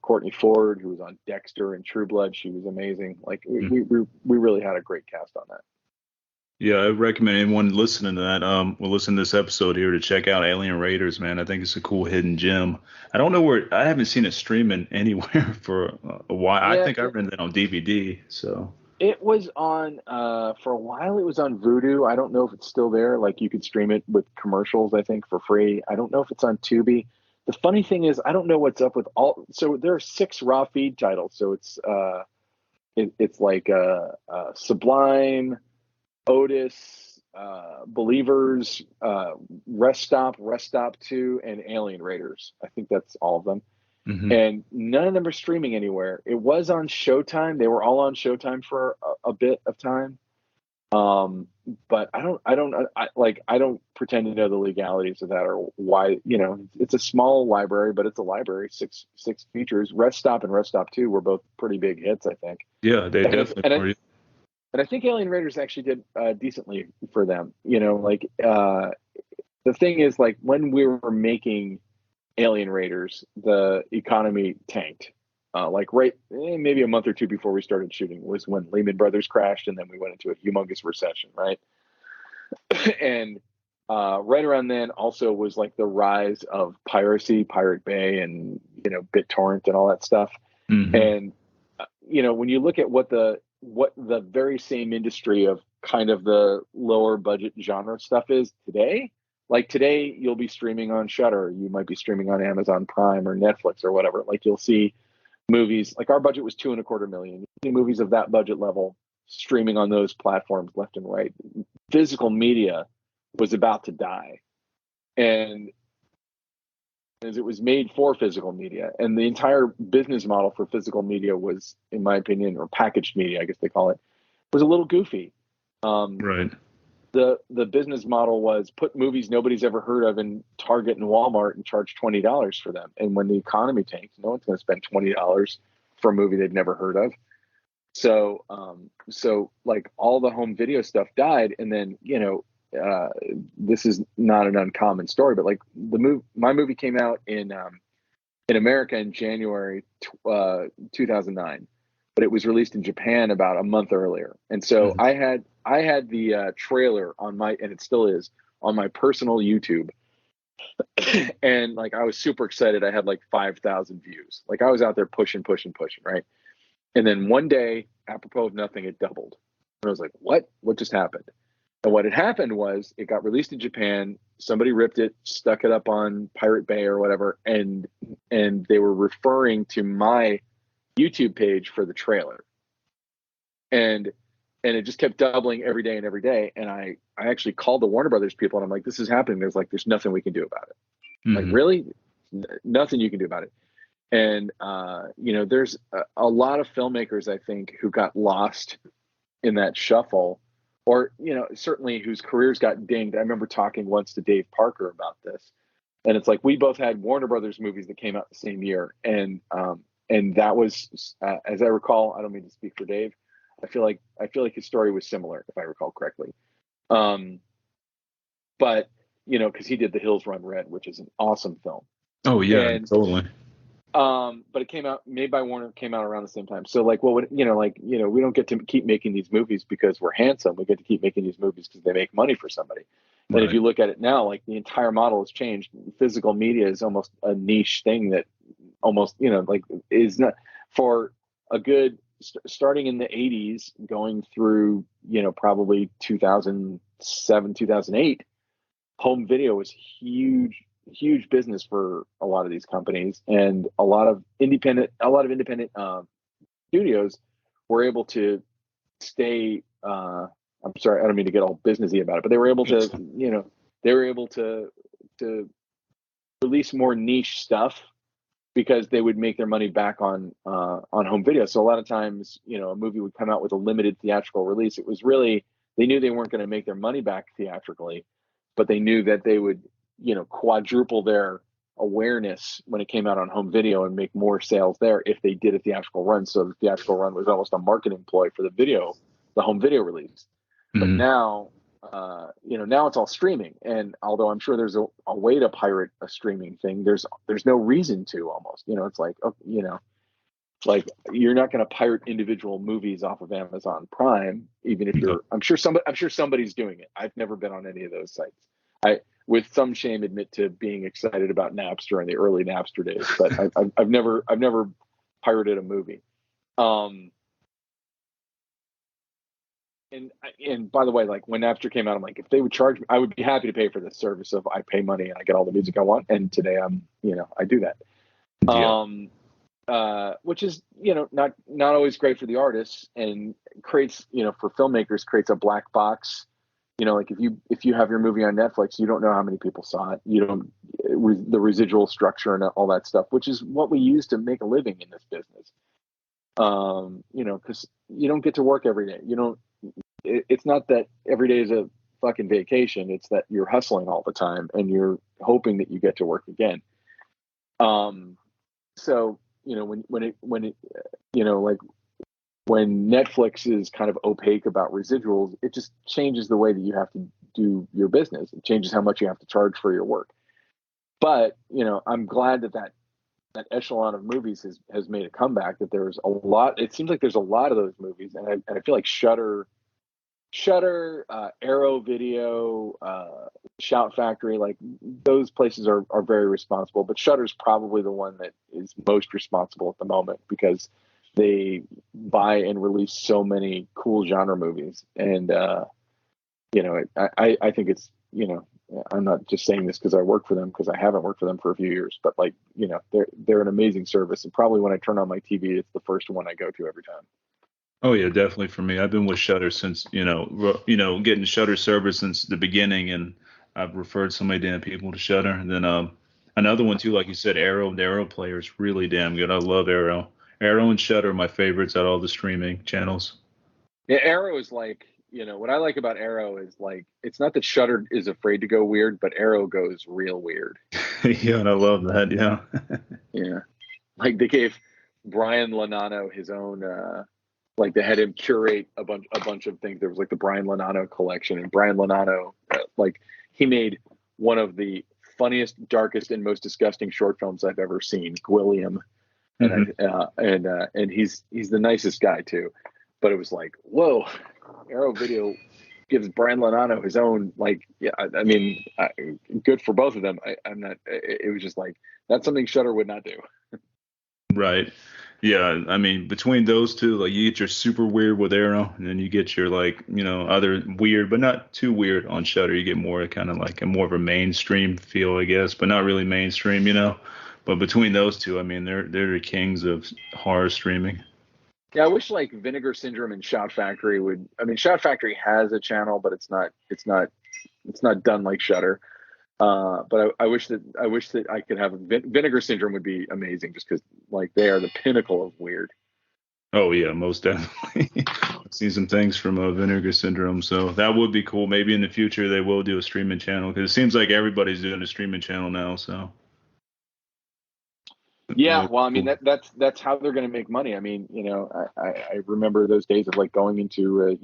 Courtney Ford, who was on Dexter and True Blood, she was amazing. Like, we really had a great cast on that. Yeah, I recommend anyone listening to that. Will listen to this episode here to check out Alien Raiders, man. I think it's a cool hidden gem. I don't know where I haven't seen it streaming anywhere for a while. Yeah, I think I rented it on DVD. So it was on for a while. It was on Vudu. I don't know if it's still there. Like, you could stream it with commercials, I think, for free. I don't know if it's on Tubi. The funny thing is, I don't know what's up with all. So there are 6 raw feed titles. So it's like Sublime, Otis, Believers, Rest Stop 2, and Alien Raiders. I think that's all of them. mm-hmm. And none of them are streaming anywhere. It was on Showtime. They were all on Showtime for a bit of time. But I don't pretend to know the legalities of that or why. It's a small library, but it's a library. Six features. Rest Stop and Rest Stop 2 were both pretty big hits, I think. Yeah, they definitely were. And I think Alien Raiders actually did decently for them. The thing is, like, when we were making Alien Raiders, the economy tanked. Maybe a month or two before we started shooting was when Lehman Brothers crashed, and then we went into a humongous recession, right? And right around then also was like the rise of piracy, Pirate Bay, and BitTorrent and all that stuff. Mm-hmm. And when you look at what the very same industry of kind of the lower budget genre stuff is today. Like, today, you'll be streaming on Shudder. You might be streaming on Amazon Prime or Netflix or whatever. Like, you'll see movies. Like, our budget was $2.25 million. You see movies of that budget level streaming on those platforms left and right. Physical media was about to die, and as it was made for physical media, and the entire business model for physical media was, in my opinion, or packaged media, I guess they call it, was a little goofy. Right. The business model was put movies nobody's ever heard of in Target and Walmart and charge $20 for them. And when the economy tanks, no one's going to spend $20 for a movie they've never heard of. So like, all the home video stuff died. And then, this is not an uncommon story, but like, my movie came out in America in January 2009. But it was released in Japan about a month earlier. And so mm-hmm. I had the trailer on and it still is, on my personal YouTube. And like, I was super excited. I had like 5,000 views. Like, I was out there pushing, right? And then one day, apropos of nothing, it doubled. And I was like, what just happened? And what had happened was, it got released in Japan. Somebody ripped it, stuck it up on Pirate Bay or whatever. And they were referring to my YouTube page for the trailer, and it just kept doubling every day. And I actually called the Warner Brothers people, and I'm like, this is happening. There's nothing we can do about it. Mm-hmm. Like, really? Nothing you can do about it. And there's a lot of filmmakers, I think, who got lost in that shuffle, or certainly whose careers got dinged. I remember talking once to Dave Parker about this, and it's like, we both had Warner Brothers movies that came out the same year, and that was, as I recall, I don't mean to speak for Dave, I feel like his story was similar, if I recall correctly. But because he did The Hills Run Red, which is an awesome film. Oh yeah, totally. But it came out, made by Warner, came out around the same time. So like, we don't get to keep making these movies because we're handsome. We get to keep making these movies because they make money for somebody. And if you look at it now, like, the entire model has changed. Physical media is almost a niche thing that almost, is not for a good, starting in the 80s, going through, probably 2007, 2008, home video was huge business for a lot of these companies, and a lot of independent studios were able to stay. I'm sorry, I don't mean to get all businessy about it, but they were able to, to release more niche stuff because they would make their money back on home video. So a lot of times, a movie would come out with a limited theatrical release. It was really, they knew they weren't going to make their money back theatrically, but they knew that they would, quadruple their awareness when it came out on home video and make more sales there if they did a theatrical run. So the theatrical run was almost a marketing ploy for the home video release. But now, now it's all streaming. And although I'm sure there's a way to pirate a streaming thing, there's no reason to almost, it's like, like you're not going to pirate individual movies off of Amazon Prime, even if I'm sure somebody's doing it. I've never been on any of those sites. I, with some shame, admit to being excited about Napster in the early Napster days, but I've never pirated a movie. And by the way, like when Napster came out, I'm like, if they would charge me, I would be happy to pay for this service of I pay money and I get all the music I want. And today I do that. Which is, not always great for the artists, and creates, for filmmakers, creates a black box. Like if you have your movie on Netflix, you don't know how many people saw it. You don't, the residual structure and all that stuff, which is what we use to make a living in this business. Because you don't get to work every day. It's not that every day is a fucking vacation. It's that you're hustling all the time and you're hoping that you get to work again. So, when Netflix is kind of opaque about residuals, it just changes the way that you have to do your business. It changes how much you have to charge for your work. But, I'm glad that echelon of movies has made a comeback, that there's a lot. It seems like there's a lot of those movies. And I feel like Shudder, Arrow Video, Shout Factory, like those places are very responsible. But Shudder's probably the one that is most responsible at the moment, because they buy and release so many cool genre movies. And, I think it's, I'm not just saying this because I work for them, because I haven't worked for them for a few years, but like, they're an amazing service. And probably when I turn on my TV, it's the first one I go to every time. Oh yeah, definitely for me. I've been with Shutter since, getting Shutter service since the beginning, and I've referred so many damn people to Shutter. And then another one too, like you said, Arrow. The Arrow player is really damn good. I love Arrow. Arrow and Shutter are my favorites out of all the streaming channels. Yeah, Arrow is like, what I like about Arrow is like, it's not that Shutter is afraid to go weird, but Arrow goes real weird. Yeah, and I love that. Yeah. Yeah. Like they gave Brian Lanano his own, like they had him curate a bunch of things. There was like the Brian Lanano collection, and Brian Lanano, like he made one of the funniest, darkest, and most disgusting short films I've ever seen, Gwilliam. And he's the nicest guy too. But it was like, whoa, Arrow Video gives Brian Lanano his own, like, yeah, I mean, good for both of them. I'm not, it was just like, that's something Shudder would not do. Right. Yeah. I mean, between those two, like you get your super weird with Arrow, and then you get your like, other weird, but not too weird on Shudder. You get more kind of like more of a mainstream feel, I guess, but not really mainstream, But between those two, I mean, they're the kings of horror streaming. Yeah, I wish like Vinegar Syndrome and Shout Factory would. I mean, Shout Factory has a channel, but it's not done like Shudder. But I wish that I could have Vinegar Syndrome would be amazing, just because like they are the pinnacle of weird. Oh yeah, most definitely. I've seen some things from Vinegar Syndrome, so that would be cool. Maybe in the future they will do a streaming channel, because it seems like everybody's doing a streaming channel now. So. Yeah, well, I mean that's how they're going to make money. I mean, I remember those days of like going into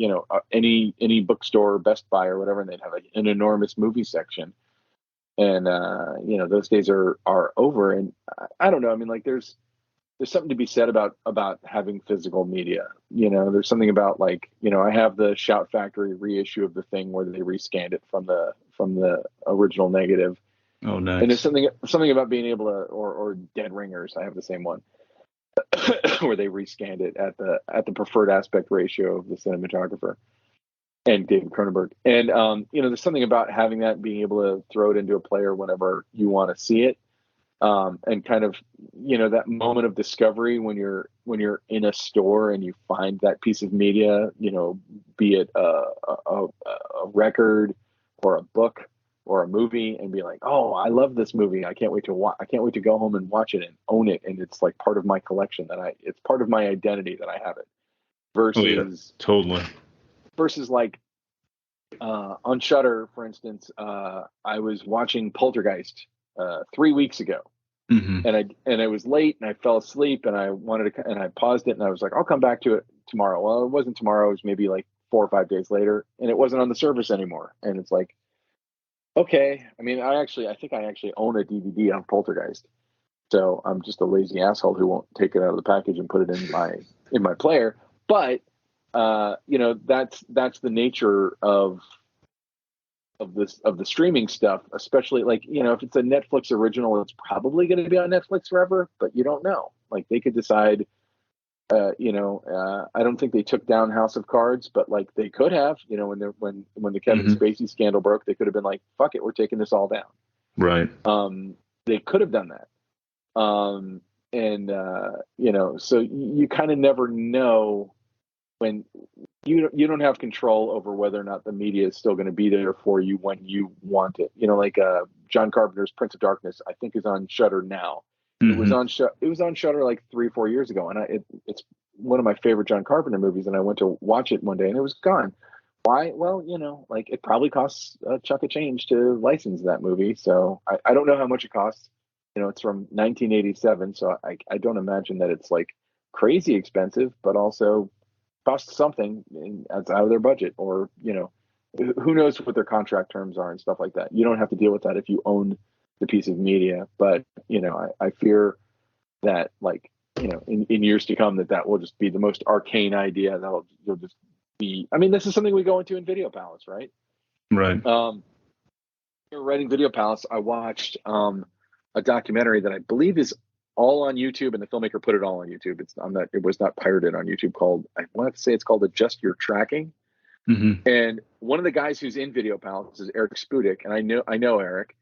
any bookstore, or Best Buy or whatever, and they'd have an enormous movie section, and those days are over. And I don't know. I mean, like there's something to be said about having physical media. There's something about like I have the Shout Factory reissue of The Thing where they rescanned it from the original negative. Oh, nice. And there's something about being able to, or Dead Ringers, I have the same one, where they rescanned it at the preferred aspect ratio of the cinematographer. and David Cronenberg. And there's something about having that, being able to throw it into a player whenever you want to see it, and kind of that moment of discovery when you're in a store and you find that piece of media, be it a record or a book or a movie, and be like, oh, I love this movie. I can't wait to I can't wait to go home and watch it and own it, and it's like part of my collection, it's part of my identity that I have it. Oh yeah, Versus totally. like on Shudder, for instance, I was watching Poltergeist 3 weeks ago, Hmm. and it was late, and I fell asleep, and I paused it, and I was like, I'll come back to it tomorrow. Well, it wasn't tomorrow; it was maybe like 4 or 5 days later, and it wasn't on the service anymore. And it's like, okay. I mean, I think I actually own a DVD on Poltergeist, so I'm just a lazy asshole who won't take it out of the package and put it in my player. But that's the nature of the streaming stuff, especially like, if it's a Netflix original, it's probably going to be on Netflix forever, but you don't know. Like they could decide, I don't think they took down House of Cards, but like they could have, when the Kevin Hmm. Spacey scandal broke, they could have been like, fuck it, we're taking this all down. Right. They could have done that. So you kind of never know when you don't have control over whether or not the media is still going to be there for you when you want it. Like John Carpenter's Prince of Darkness, I think is on Shudder now. It was Hmm. on Shudder like 3 or 4 years ago, and it's one of my favorite John Carpenter movies. And I went to watch it one day, and it was gone. Why? Well, like it probably costs a chunk of change to license that movie. So I don't know how much it costs. It's from 1987, so I don't imagine that it's like crazy expensive, but also costs something, and it's out of their budget, or who knows what their contract terms are and stuff like that. You don't have to deal with that if you own the piece of media, but I fear that, like, in years to come, that will just be the most arcane idea you'll just be. I mean, this is something we go into in Video Palace, right? Right. Writing Video Palace, I watched a documentary that I believe is all on YouTube, and the filmmaker put it all on YouTube. It was not pirated on YouTube. I want to say it's called Adjust Your Tracking. Hmm. And one of the guys who's in Video Palace is Eric Spudik, and I know Eric,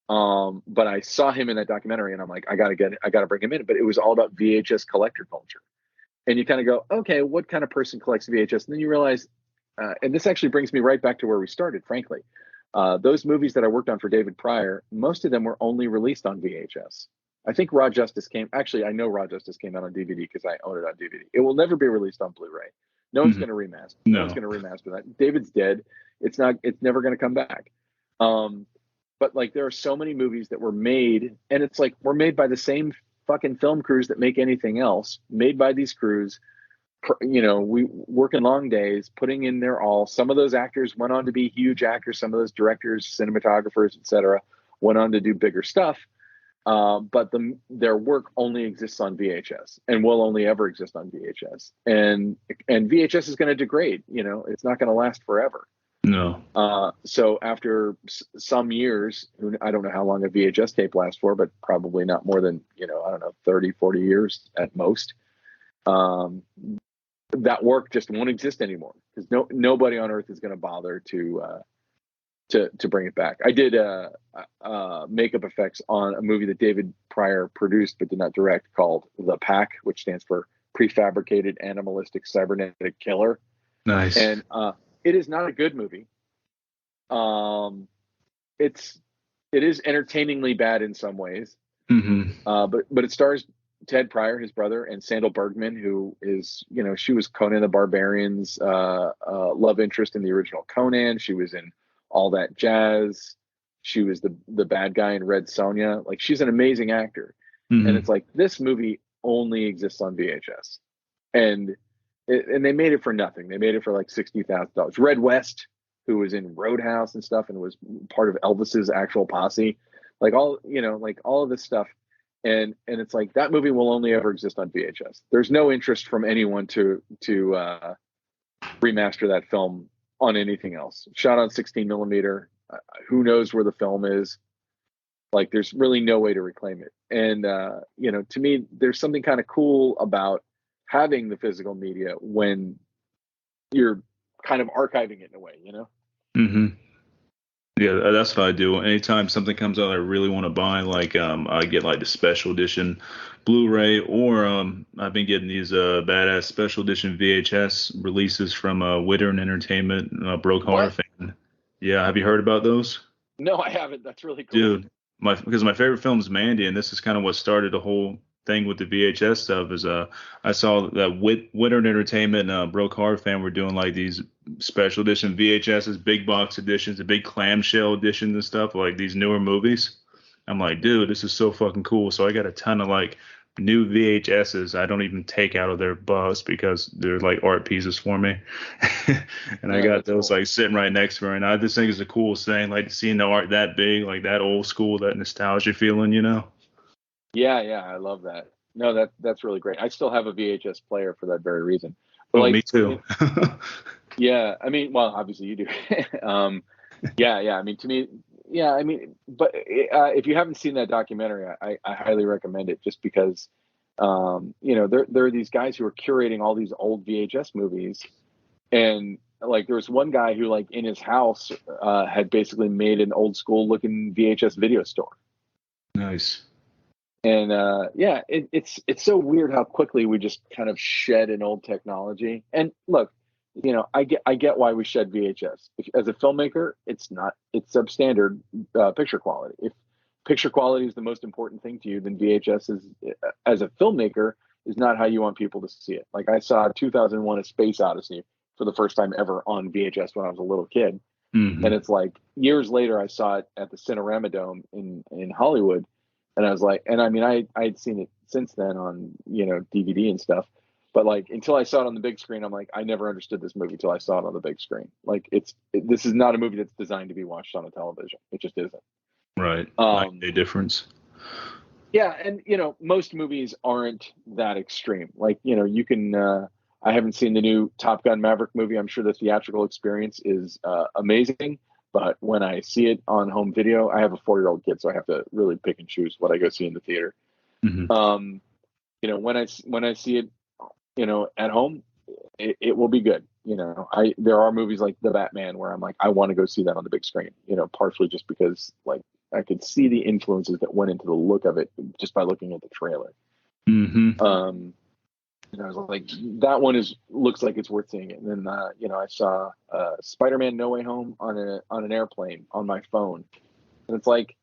but I saw him in that documentary, and I'm like, I gotta bring him in. But it was all about VHS collector culture, and you kind of go, okay, what kind of person collects VHS? And then you realize, and this actually brings me right back to where we started, frankly. Those movies that I worked on for David Pryor, most of them were only released on VHS. I think Raw Justice I know Raw Justice came out on DVD because I own it on DVD. It will never be released on Blu-ray. No one's Hmm. going to remaster. No one's No. going to remaster that. David's dead. It's never going to come back. But like, there are so many movies that were made, and it's like, we're made by the same fucking film crews that make anything else, made by these crews. We work in long days, putting in their all. Some of those actors went on to be huge actors. Some of those directors, cinematographers, etc., went on to do bigger stuff. But their work only exists on VHS, and will only ever exist on VHS. And VHS is going to degrade. It's not going to last forever. No. So after some years, I don't know how long a VHS tape lasts for, but probably not more than, I don't know, 30, 40 years at most. That work just won't exist anymore, because nobody on earth is going to bother to bring it back. I did makeup effects on a movie that David Pryor produced but did not direct, called The Pack, which stands for Prefabricated Animalistic Cybernetic Killer. Nice. And it is not a good movie. It is entertainingly bad in some ways. Hmm. But it stars Ted Pryor, his brother, and Sandal Bergman, who is, she was Conan the Barbarian's love interest in the original Conan. She was in All That Jazz. She was the bad guy in Red Sonja. Like, she's an amazing actor. Hmm. And it's like, this movie only exists on VHS. And they made it for nothing. They made it for like $60,000. Red West, who was in Roadhouse and stuff and was part of Elvis's actual posse, like all of this stuff. And it's like, that movie will only ever exist on VHS. There's no interest from anyone to remaster that film on anything else. Shot on 16 millimeter. Who knows where the film is? Like, there's really no way to reclaim it. And to me, there's something kind of cool about having the physical media when you're kind of archiving it in a way, you know? Hmm. Yeah, that's what I do. Anytime something comes out I really want to buy, like I get like the special edition Blu-ray, or I've been getting these badass special edition VHS releases from Witter and Entertainment, Broke Horror What? Fan. Yeah, have you heard about those? No, I haven't. That's really cool. Dude, because my favorite film is Mandy, and this is kind of what started the whole thing with the VHS stuff. Is I saw that Witter Entertainment and Broke Hard Fan were doing like these special edition VHSs, big box editions, the big clamshell editions and stuff, like these newer movies. I'm like, dude, this is so fucking cool. So I got a ton of like new VHSs I don't even take out of their box because they're like art pieces for me. And I Yeah, got that's those cool. like sitting right next to me. And I just think it's the coolest thing, like seeing the art that big, like that old school, that nostalgia feeling, you know? Yeah, yeah, I love that. No, that's really great. I still have a VHS player for that very reason. But Oh, like, me too. yeah, I mean, well, obviously you do. Yeah, yeah. I mean, to me, yeah. I mean, but if you haven't seen that documentary, I highly recommend it. Just because, there are these guys who are curating all these old VHS movies, and like there was one guy who like in his house had basically made an old school looking VHS video store. Nice. And yeah, it's so weird how quickly we just kind of shed an old technology. And look, I get why we shed VHS. As a filmmaker, it's substandard picture quality. If picture quality is the most important thing to you, then VHS is, as a filmmaker, is not how you want people to see it. Like I saw 2001: A Space Odyssey for the first time ever on VHS when I was a little kid, and Hmm. it's like years later I saw it at the Cinerama Dome in Hollywood, and I was like, and I mean I'd seen it since then on DVD and stuff, but like until I saw it on the big screen, I'm like I never understood this movie till I saw it on the big screen. Like this is not a movie that's designed to be watched on a television. It just isn't. Right. Night Um, day difference. yeah, and most movies aren't that extreme. Like you can. I haven't seen the new Top Gun Maverick movie. I'm sure the theatrical experience is amazing, but when I see it on home video, I have a 4-year-old kid, so I have to really pick and choose what I go see in the theater. Hmm. Um, when I see it, at home, it will be good. There are movies like The Batman where I'm like, I want to go see that on the big screen. Partially just because like I could see the influences that went into the look of it just by looking at the trailer. Hmm. Um, and I was like, that one looks like it's worth seeing it. And then I saw Spider-Man: No Way Home on an airplane on my phone, and it's like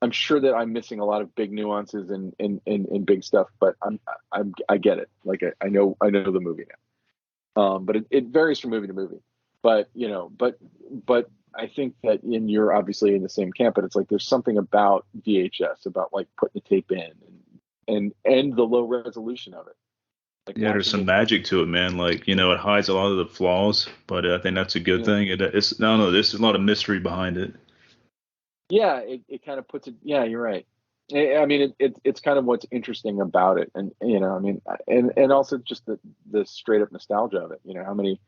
I'm sure that I'm missing a lot of big nuances and big stuff, but I get it. Like I know the movie now. But it varies from movie to movie. But but I think that you're obviously in the same camp, but it's like there's something about VHS, about like putting the tape in and the low resolution of it, like Yeah, there's watching some it. magic to it, man. Like, it hides a lot of the flaws, but I think that's a good Yeah, thing. It's, I don't know, there's a lot of mystery behind it. yeah, it kind of puts it. Yeah, you're right. I mean, it's kind of what's interesting about it, and I mean, and also just the straight up nostalgia of it. How many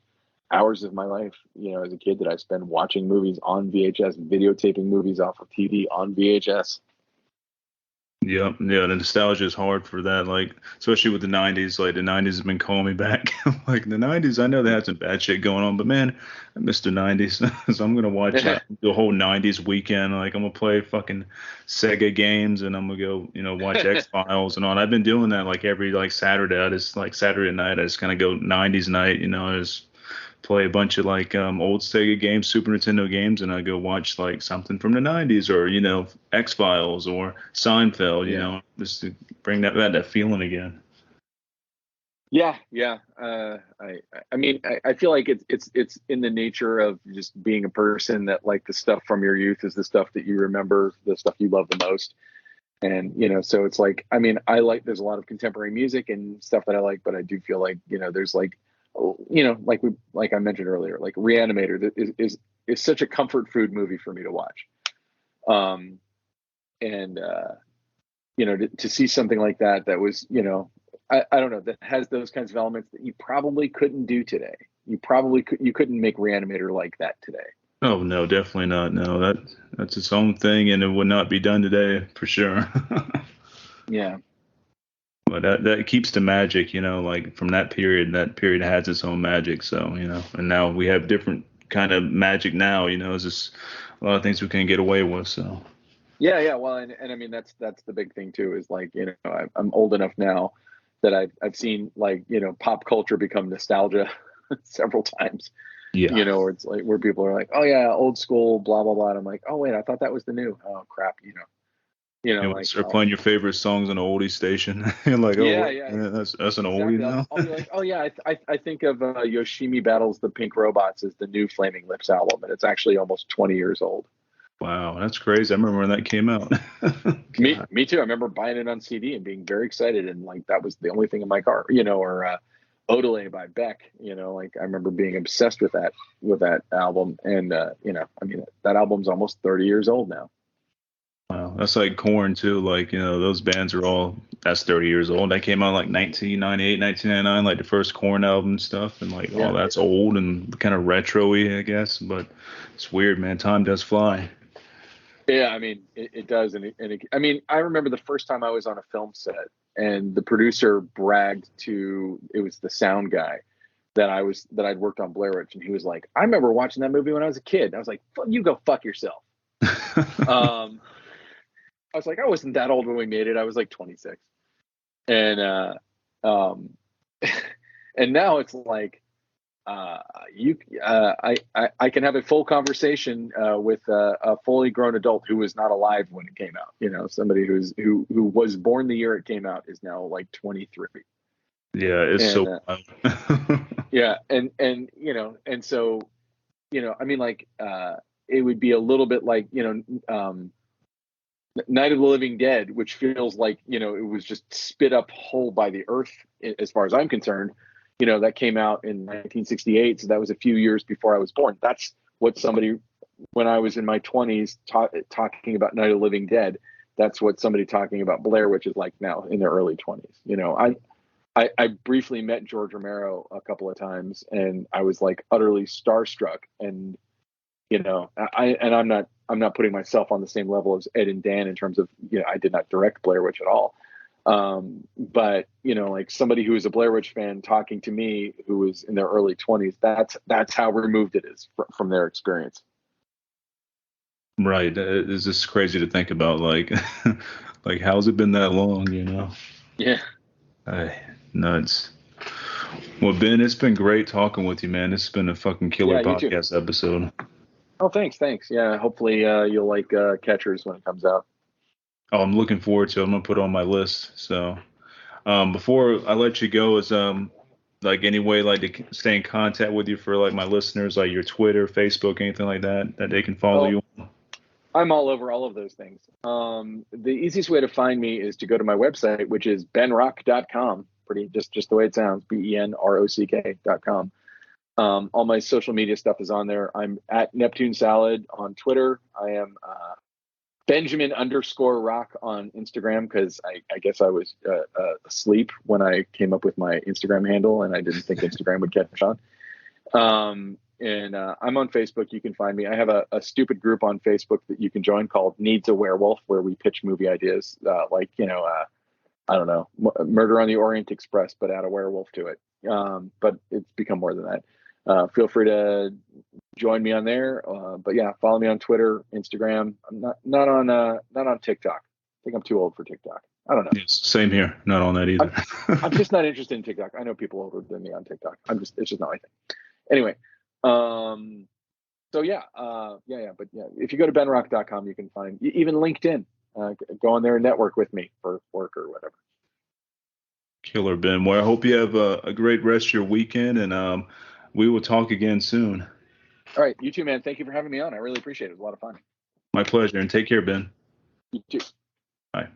hours of my life, as a kid, did I spend watching movies on VHS, videotaping movies off of TV on VHS? Yeah, yeah, the nostalgia is hard for that. Like, especially with the '90s. Like, the '90s has been calling me back. Like the '90s, I know they had some bad shit going on, but man, I miss the '90s. So I'm gonna watch like the whole '90s weekend. Like, I'm gonna play fucking Sega games, and I'm gonna go, watch X Files and all. And I've been doing that like every like Saturday. I just like Saturday night, I just kind of go '90s night. I just play a bunch of like old Sega games, Super Nintendo games, and I go watch like something from the '90s, or X Files or Seinfeld, Yeah. just to bring that feeling again. Yeah, yeah. I mean, I feel like it's in the nature of just being a person that like the stuff from your youth is the stuff that you remember, the stuff you love the most. And so it's like, I mean, there's a lot of contemporary music and stuff that I like, but I do feel like there's like, like I mentioned earlier, like Reanimator that is such a comfort food movie for me to watch. Um, and to see something like that was I don't know, that has those kinds of elements that you probably couldn't do today. You couldn't make Reanimator like that today. Oh no, definitely not. No, that's its own thing, and it would not be done today for sure. Yeah. But that keeps the magic, like from that period. That period has its own magic. So, and now we have different kind of magic now. It's just a lot of things we can get away with. So. Yeah. Well, and I mean that's the big thing too. Is like I'm old enough now that I've seen like pop culture become nostalgia several times. Yeah. Where it's like where people are like, oh yeah, old school, blah blah blah. And I'm like, oh wait, I thought that was the new. Oh crap, And we like start playing your favorite songs on an oldie station. You're like, oh, yeah, wait, yeah, that's an oldie exactly. now. I'll be like, oh yeah, I think of Yoshimi Battles the Pink Robots as the new Flaming Lips album, and it's actually almost 20 years old. Wow, that's crazy. I remember when that came out. God. Me too. I remember buying it on CD and being very excited, and like that was the only thing in my car, or Odelay by Beck. Like I remember being obsessed with that album, and I mean that album's almost 30 years old now. Wow, that's like Korn too. Like, those bands are all that's 30 years old. That came out like 1998, 1999, like the first Korn album and stuff, and like Yeah. all that's old and kind of retro-y, I guess. But it's weird, man. Time does fly. Yeah, I mean, it does, I mean, I remember the first time I was on a film set, and the producer bragged to it was the sound guy that I'd worked on Blair Witch, and he was like, "I remember watching that movie when I was a kid." And I was like, "You go fuck yourself." Um, I was like, I wasn't that old when we made it. I was like 26, and um, and now it's like you I can have a full conversation with a fully grown adult who was not alive when it came out. Somebody who was born the year it came out is now like 23. Yeah, it's And so wild. yeah, and and so I mean like it would be a little bit like Night of the Living Dead, which feels like it was just spit up whole by the earth as far as I'm concerned. That came out in 1968, so that was a few years before I was born. That's what somebody, when I was in my 20s, talking about Night of the Living Dead. That's what somebody talking about Blair Witch is like now in their early 20s. I briefly met George Romero a couple of times, and I was like utterly starstruck. And I'm not putting myself on the same level as Ed and Dan in terms of I did not direct Blair Witch at all. But like somebody who is a Blair Witch fan talking to me who was in their early 20s, that's how removed it is from their experience. Right. It's just crazy to think about. Like, like how's it been that long? Yeah. Nuts. Well, Ben, it's been great talking with you, man. It's been a fucking killer podcast episode. Oh, thanks. Yeah. Hopefully you'll like Catchers when it comes out. Oh, I'm looking forward to it. I'm gonna put it on my list. So, before I let you go, is like any way like to stay in contact with you for like my listeners, like your Twitter, Facebook, anything like that they can follow you on? I'm all over all of those things. The easiest way to find me is to go to my website, which is benrock.com. Pretty just the way it sounds, BenRock.com. All my social media stuff is on there. I'm at Neptune Salad on Twitter. I am Benjamin_Rock on Instagram because I guess I was asleep when I came up with my Instagram handle and I didn't think Instagram would catch on. And I'm on Facebook. You can find me. I have a stupid group on Facebook that you can join called Needs a Werewolf, where we pitch movie ideas like, I don't know, Murder on the Orient Express, but add a werewolf to it. But it's become more than that. Feel free to join me on there. But yeah, follow me on Twitter, Instagram. I'm not on TikTok. I think I'm too old for TikTok. I don't know. Yes, same here. Not on that either. I'm just not interested in TikTok. I know people older than me on TikTok. It's just not my thing. Anyway, so yeah, but yeah, if you go to benrock.com, you can find even LinkedIn. Go on there and network with me for work or whatever. Killer, Ben. Well, I hope you have a great rest of your weekend, and we will talk again soon. All right, you too, man. Thank you for having me on. I really appreciate it. It was a lot of fun. My pleasure, and take care, Ben. You too. Bye.